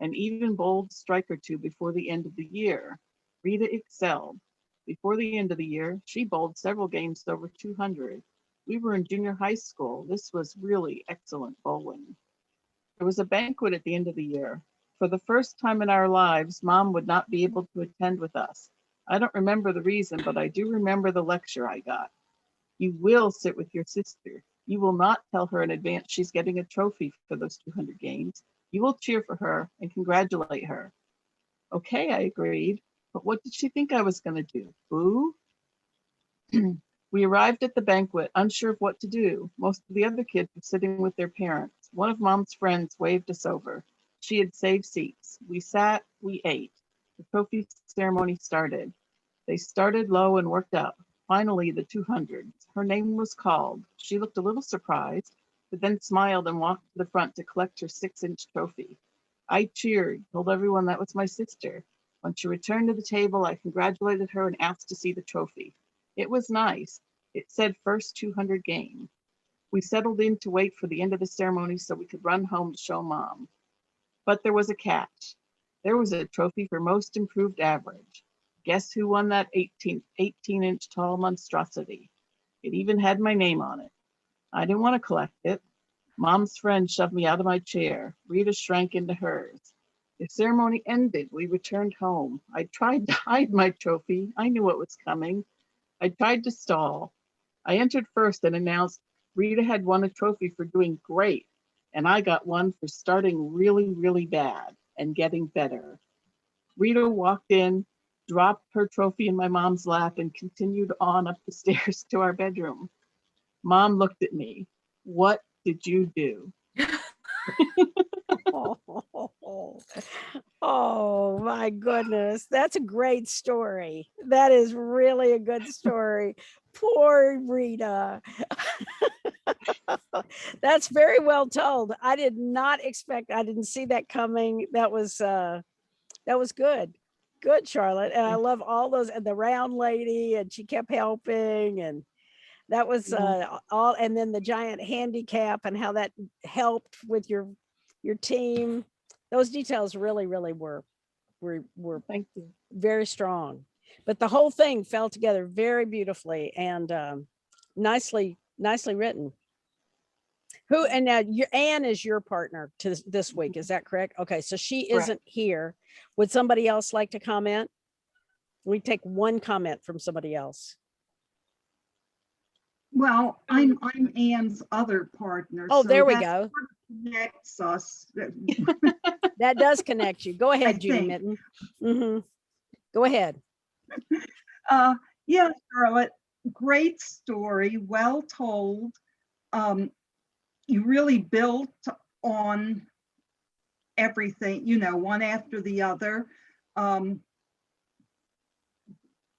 and even bowled a strike or two before the end of the year. Rita excelled. Before the end of the year, she bowled several games over 200. We were in junior high school. This was really excellent bowling. There was a banquet at the end of the year. For the first time in our lives, Mom would not be able to attend with us. I don't remember the reason, but I do remember the lecture I got. You will sit with your sister. You will not tell her in advance she's getting a trophy for those 200 games. You will cheer for her and congratulate her. Okay, I agreed. But what did she think I was going to do? Boo? We arrived at the banquet, unsure of what to do. Most of the other kids were sitting with their parents. One of Mom's friends waved us over. She had saved seats. We sat, we ate. The trophy ceremony started. They started low and worked up. Finally, the 200s. Her name was called. She looked a little surprised, but then smiled and walked to the front to collect her 6-inch trophy. I cheered, told everyone that was my sister. When she returned to the table, I congratulated her and asked to see the trophy. It was nice. It said first 200 game. We settled in to wait for the end of the ceremony so we could run home to show Mom. But there was a catch. There was a trophy for most improved average. Guess who won that 18-inch tall monstrosity? It even had my name on it. I didn't want to collect it. Mom's friend shoved me out of my chair. Rita shrank into hers. The ceremony ended. We returned home. I tried to hide my trophy. I knew what was coming. I tried to stall. I entered first and announced Rita had won a trophy for doing great, and I got one for starting really, really bad and getting better. Rita walked in, dropped her trophy in my mom's lap, and continued on up the stairs to our bedroom. Mom looked at me. What did you do? Oh my goodness, that's a great story. That is really a good story. Poor Rita. That's very well told. I did not expect, I didn't see that coming. That was good. Good, Charlotte. And I love all those, and the round lady, and she kept helping, and that was all, and then the giant handicap and how that helped with your team. Those details really were Thank you. very strong. But the whole thing fell together very beautifully and nicely written. Who, and now Anne is your partner to this week, is that correct? Okay, so she Correct. isn't here. Would somebody else like to comment? We take one comment from somebody else. Well, I'm Ann's other partner. Oh, so there we that go. sort of connects us. That does connect you. Go ahead, Judy think. Mitten. Mhm. Go ahead. Yeah, Charlotte, great story, well told. You really built on everything, you know, one after the other. You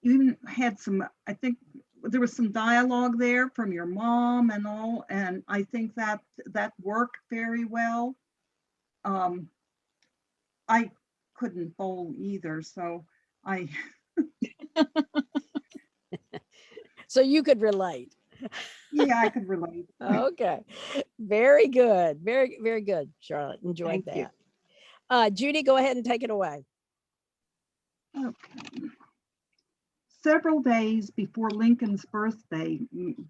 even had some, I think there was some dialogue there from your mom and all, and I think that worked very well. I couldn't bowl either, so I So you could relate. yeah, I could relate. Okay. Very good. Very good, Charlotte. Enjoyed Thank you. that. Judy, go ahead and take it away. Okay. Several days before Lincoln's birthday,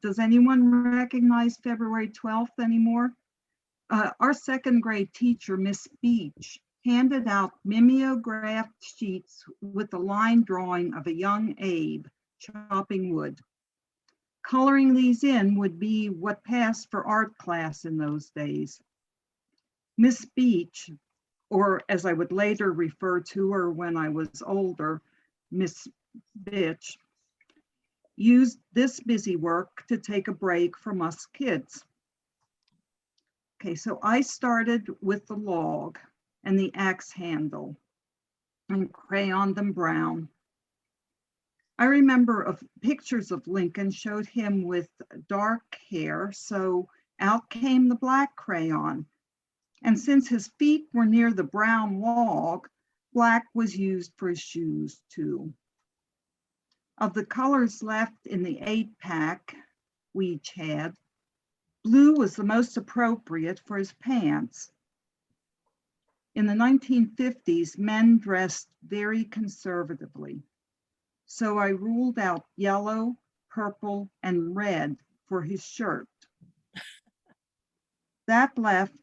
does anyone recognize February 12th anymore? Our second grade teacher, Miss Beach, handed out mimeographed sheets with a line drawing of a young Abe chopping wood. Coloring these in would be what passed for art class in those days. Miss Beach, or as I would later refer to her when I was older, Miss Bitch, used this busy work to take a break from us kids. Okay, so I started with the log and the axe handle and crayoned them brown. I remember pictures of Lincoln showed him with dark hair, so out came the black crayon. And since his feet were near the brown log, black was used for his shoes too. Of the colors left in the 8-pack we each had, blue was the most appropriate for his pants. In the 1950s, men dressed very conservatively. So I ruled out yellow, purple, and red for his shirt. That left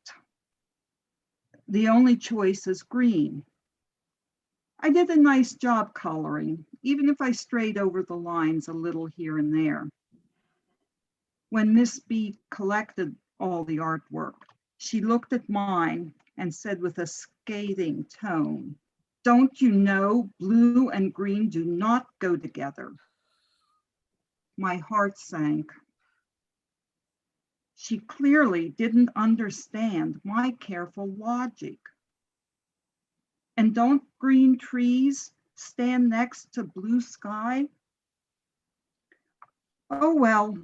the only choice is green. I did a nice job coloring, even if I strayed over the lines a little here and there. When Miss B collected all the artwork, she looked at mine and said with a scathing tone, "Don't you know blue and green do not go together?" My heart sank. She clearly didn't understand my careful logic. And don't green trees stand next to blue sky? Oh well,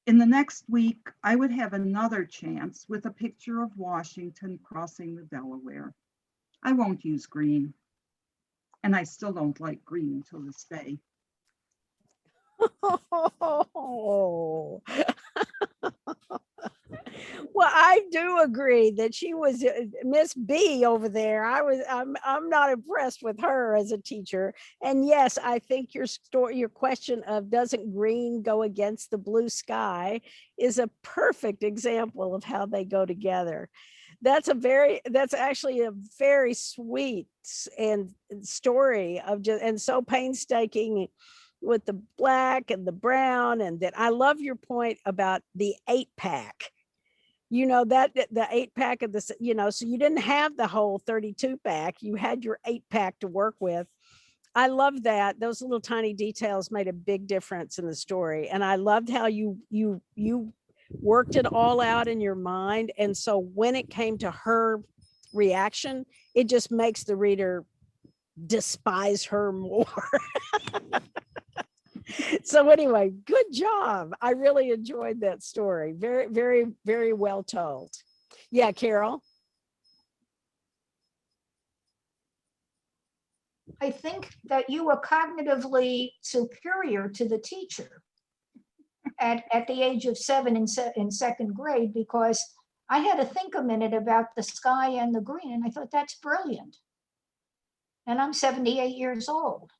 in the next week, I would have another chance with a picture of Washington crossing the Delaware. I won't use green. And I still don't like green till this day. Oh, Well, I do agree that she was Miss B over there. I'm not impressed with her as a teacher. And yes, I think your story, your question of doesn't green go against the blue sky is a perfect example of how they go together. That's actually a very sweet and story of just, and so painstaking with the black and the brown. And that I love your point about the 8-pack, you know, that the 8-pack of this, you know, so you didn't have the whole 32-pack, you had your 8-pack to work with. I love that. Those little tiny details made a big difference in the story. And I loved how you worked it all out in your mind. And so when it came to her reaction, it just makes the reader despise her more. So anyway, good job. I really enjoyed that story. Very, very, very well told. Yeah, Carol. I think that you were cognitively superior to the teacher at the age of 7 in second grade, because I had to think a minute about the sky and the green, and I thought, that's brilliant. And I'm 78 years old.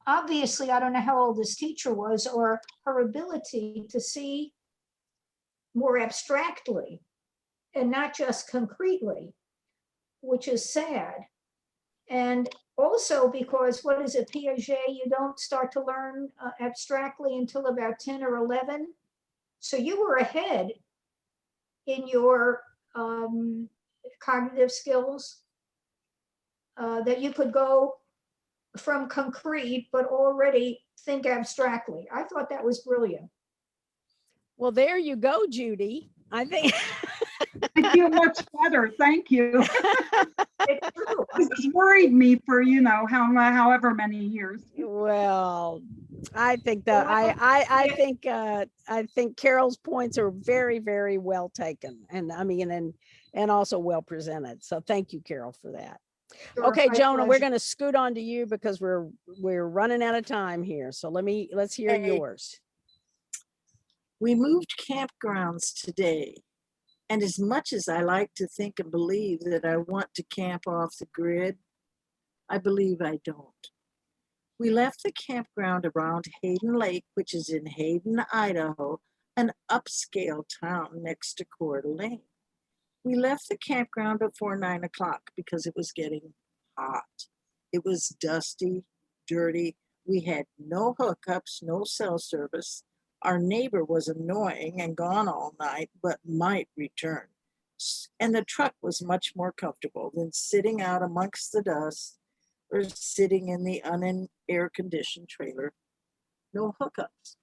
Obviously, I don't know how old this teacher was, or her ability to see more abstractly and not just concretely, which is sad. And also because, what is it, Piaget, you don't start to learn abstractly until about 10 or 11. So you were ahead in your cognitive skills, that you could go from concrete, but already think abstractly. I thought that was brilliant. Well, there you go, Judy. I think I feel much better. Thank you. It's true. This has worried me for, you know, however many years. well, I think that Well, I think Carol's points are very, very well taken. And I mean, and also well presented. So thank you, Carol, for that. Sure, Okay, my Jonah, we're pleasure. going to scoot on to you because we're running out of time here. So let's hear Hey. yours. We moved campgrounds today. And as much as I like to think and believe that I want to camp off the grid, I believe I don't. We left the campground around Hayden Lake, which is in Hayden, Idaho, an upscale town next to Coeur d'Alene. We left the campground before 9 o'clock because it was getting hot. It was dusty, dirty. We had no hookups, no cell service. Our neighbor was annoying and gone all night, but might return. And the truck was much more comfortable than sitting out amongst the dust or sitting in the unair-conditioned trailer. No hookups.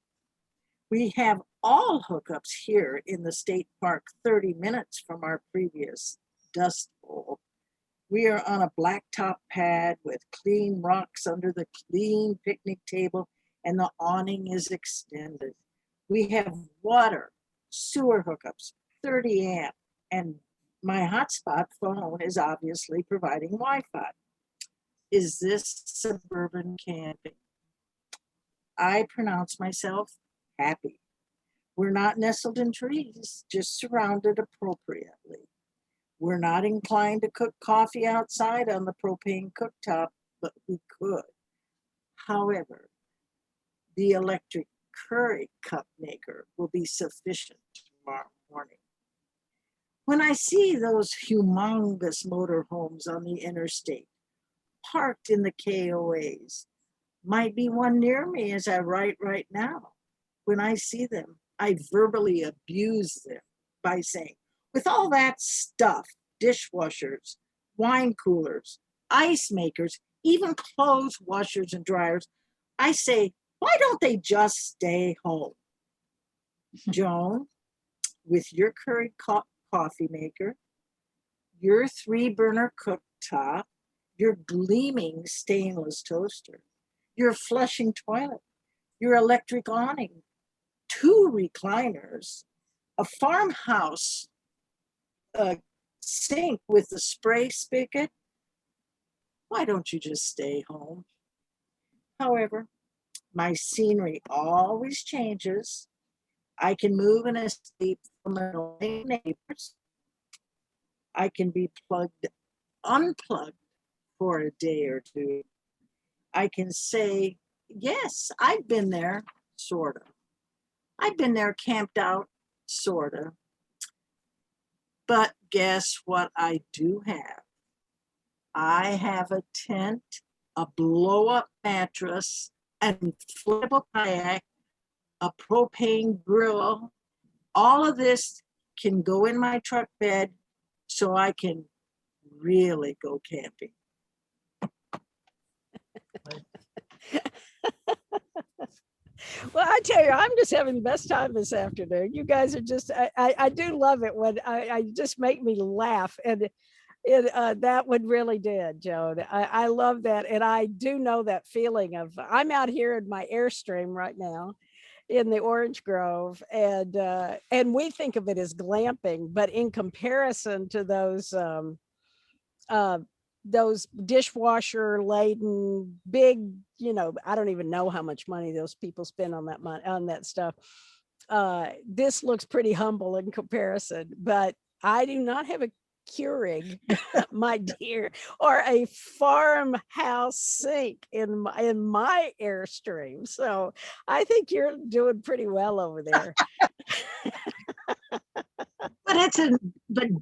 We have all hookups here in the state park 30 minutes from our previous dust bowl. We are on a blacktop pad with clean rocks under the clean picnic table, and the awning is extended. We have water, sewer hookups, 30 amp, and my hotspot phone is obviously providing Wi-Fi. Is this suburban camping? I pronounce myself happy. We're not nestled in trees, just surrounded appropriately. We're not inclined to cook coffee outside on the propane cooktop, but we could. However, the electric curry cup maker will be sufficient tomorrow morning. When I see those humongous motorhomes on the interstate, parked in the KOAs, might be one near me as I write right now. When I see them, I verbally abuse them by saying, with all that stuff, dishwashers, wine coolers, ice makers, even clothes washers and dryers, I say, why don't they just stay home? Joan, with your curry coffee maker, your 3-burner cooktop, your gleaming stainless toaster, your flushing toilet, your electric awning, 2 recliners, a farmhouse sink with a spray spigot. Why don't you just stay home? However, my scenery always changes. I can move and escape from annoying neighbors. I can be unplugged for a day or two. I can say, yes, I've been there, sort of. I've been there camped out, sort of. But guess what I do have? I have a tent, a blow-up mattress, an inflatable kayak, a propane grill. All of this can go in my truck bed so I can really go camping. Well, I tell you, I'm just having the best time this afternoon. You guys are just, I do love it when I just make me laugh. And that one really did, Joan. I love that. And I do know that feeling of, I'm out here in my Airstream right now in the Orange Grove, and we think of it as glamping, but in comparison to those dishwasher laden big, I don't even know how much money those people spend on that stuff. This looks pretty humble in comparison, but I do not have a Keurig, my dear, or a farmhouse sink in my Airstream. So I think you're doing pretty well over there. But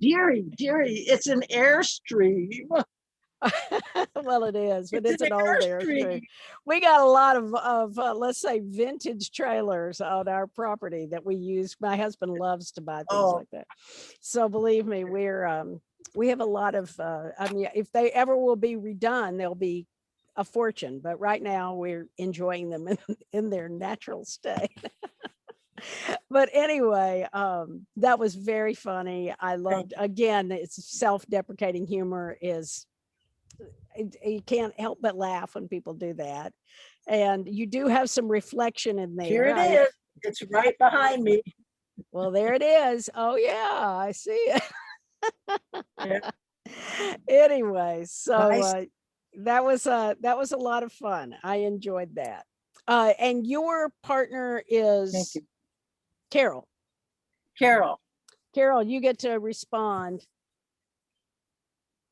dearie, it's an Airstream. Well, it is, but it's It's an an old Airstream. Airstream. We got a lot of let's say vintage trailers on our property that we use. My husband loves to buy things Oh. like that. So believe me, we have a lot of I mean, if they ever will be redone, they'll be a fortune, but right now we're enjoying them in their natural state. But anyway, that was very funny. I loved, again, it's self-deprecating humor is, you can't help but laugh when people do that. And you do have some reflection in there. Here it is. It's right behind me. Well, there it is. Oh yeah, I see it. Yeah. Anyway, so Nice. that was a lot of fun. I enjoyed that. And your partner Thank is you. Carol. Carol. Carol, you get to respond.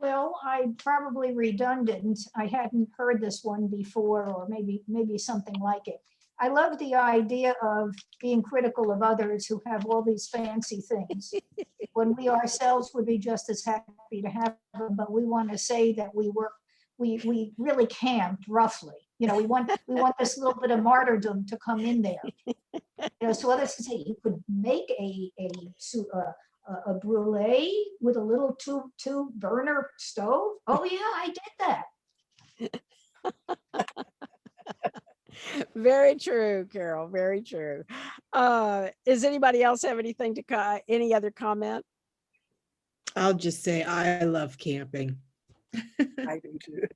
Well, I'm probably redundant. I hadn't heard this one before, or maybe something like it. I love the idea of being critical of others who have all these fancy things, when we ourselves would be just as happy to have them, but we want to say that we really camped roughly. We want this little bit of martyrdom to come in there. So others can say you could make a brulee with a little two burner stove. Oh yeah, I did that. Very true, Carol. Very true. Does anybody else have anything any other comment? I'll just say I love camping. I do too.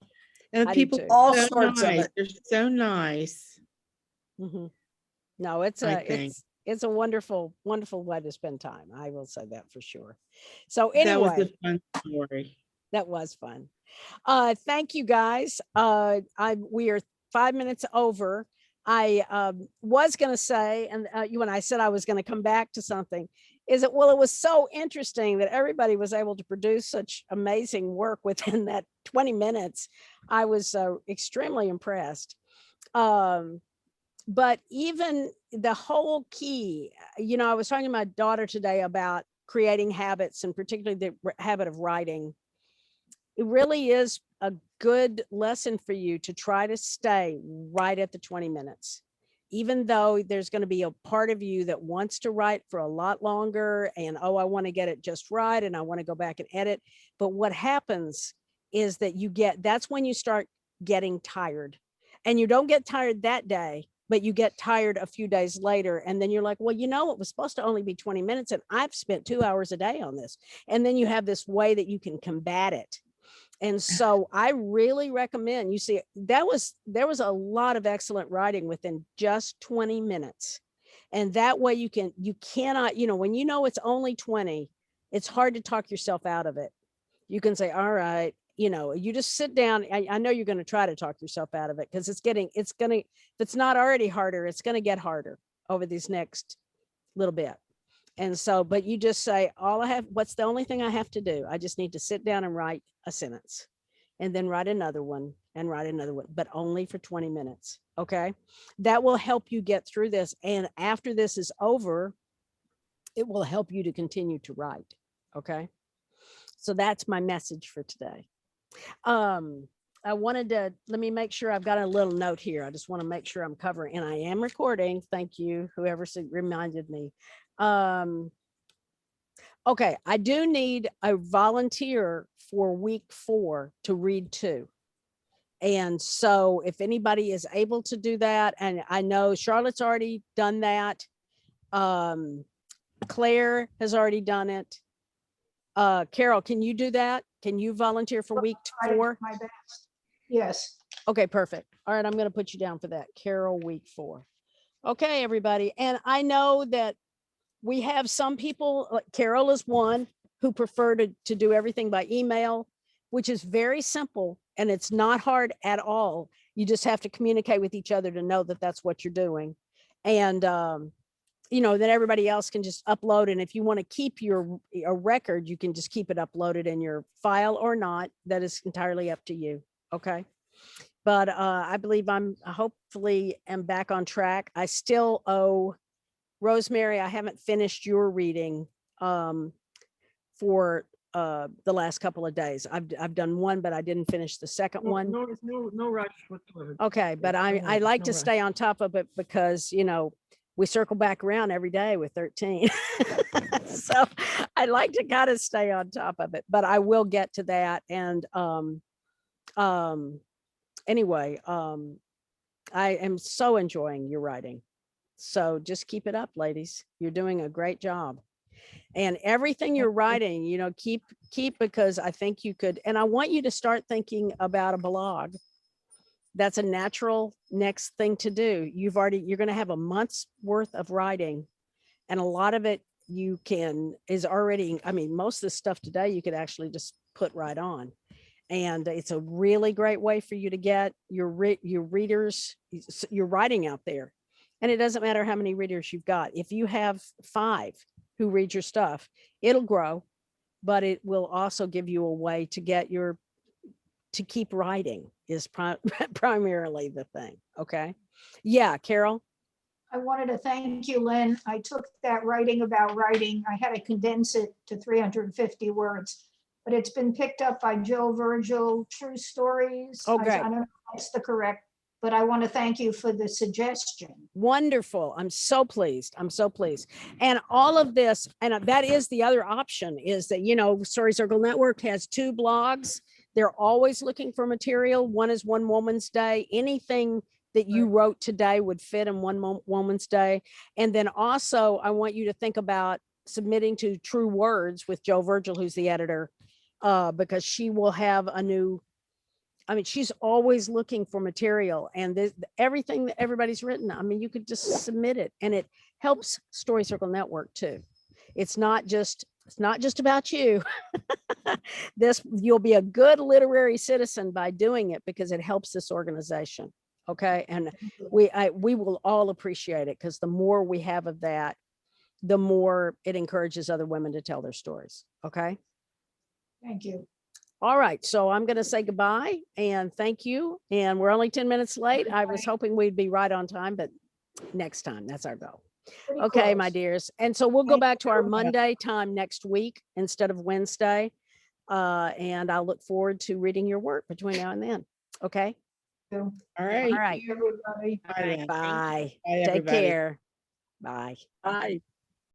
And the I do people too. All are so sorts of nice. it. They're so nice. Mhm. No, it's I think. it's a wonderful, wonderful way to spend time. I will say that for sure. So That was anyway, a fun story. that was fun. Thank you guys. We are 5 minutes over. I was going to say, and when I said I was going to come back to something, is it was so interesting that everybody was able to produce such amazing work within that 20 minutes. I was extremely impressed. But even the whole key, I was talking to my daughter today about creating habits, and particularly the habit of writing. It really is a good lesson for you to try to stay right at the 20 minutes, even though there's going to be a part of you that wants to write for a lot longer and, I want to get it just right and I want to go back and edit. But what happens is that that's when you start getting tired, and you don't get tired that day, but you get tired a few days later. And then you're like, well, it was supposed to only be 20 minutes and I've spent 2 hours a day on this. And then you have this way that you can combat it. And so I really recommend, there was a lot of excellent writing within just 20 minutes. And that way you cannot, when it's only 20, it's hard to talk yourself out of it. You can say, all right, you just sit down. I know you're going to try to talk yourself out of it, because if it's not already harder, it's going to get harder over these next little bit. And so, but you just say, what's the only thing I have to do? I just need to sit down and write a sentence and then write another one and write another one, but only for 20 minutes. Okay. That will help you get through this. And after this is over, it will help you to continue to write. Okay. So that's my message for today. I wanted to, let me make sure I've got a little note here. I just want to make sure I'm covering, and I am recording. Thank you, whoever reminded me. Okay, I do need a volunteer for week 4 to read 2. And so if anybody is able to do that, and I know Charlotte's already done that. Claire has already done it. Carol, can you do that? Can you volunteer for week Try to do 4? my best. Yes. Okay, perfect. All right, I'm going to put you down for that. Carol, week 4. Okay, everybody. And I know that we have some people, like Carol is one, who prefer to do everything by email, which is very simple and it's not hard at all. You just have to communicate with each other to know that that's what you're doing. And, you know, then everybody else can just upload. And if you want to keep a record, you can just keep it uploaded in your file or not. That is entirely up to you. Okay. But I believe I'm hopefully am back on track. I still owe Rosemary, I haven't finished your reading for the last couple of days. I've done one, but I didn't finish the second one. No rush whatsoever. Okay, but Yeah, no I rush, like no to rush. stay on top of it because, you know, we circle back around every day with 13. So I like to kind of stay on top of it, but I will get to that. And anyway, I am so enjoying your writing. So just keep it up, ladies. You're doing a great job. And everything you're writing, you know, keep because I think you could, and I want you to start thinking about a blog. That's a natural next thing to do. You're going to have a month's worth of writing, and a lot of it is already, I mean, most of the stuff today you could actually just put right on. And it's a really great way for you to get your readers, your writing out there. And it doesn't matter how many readers you've got. If you have 5 who read your stuff, it'll grow, but it will also give you a way to get to keep writing is primarily the thing. Okay. Yeah. Carol. I wanted to thank you, Lynn. I took that writing about writing. I had to condense it to 350 words, but it's been picked up by Joe Virgil, True Stories. Oh, I great. don't know if that's the correct, but I want to thank you for the suggestion. Wonderful. I'm so pleased. I'm so pleased. And all of this, and that is the other option, is that, you know, Story Circle Network has 2 blogs. They're always looking for material. One is One Woman's Day. Anything that you wrote today would fit in One Woman's Day. And then also, I want you to think about submitting to True Words with Joe Virgil, who's the editor, because she will have a new, I mean, she's always looking for material, and everything that everybody's written, I mean, you could just submit it, and it helps Story Circle Network too. It's not just about you. You'll be a good literary citizen by doing it because it helps this organization. Okay. And we will all appreciate it, because the more we have of that, the more it encourages other women to tell their stories. Okay. Thank you. All right. So I'm going to say goodbye and thank you. And we're only 10 minutes late. I was hoping we'd be right on time, but next time, that's our goal. Pretty Okay, close. my dears. And so we'll go Thank back to our you. Monday time next week instead of Wednesday. And I'll look forward to reading your work between now and then. Okay. Thank All right. All right. you, everybody. Bye then. Bye. Bye, Take everybody. care. Bye. Bye.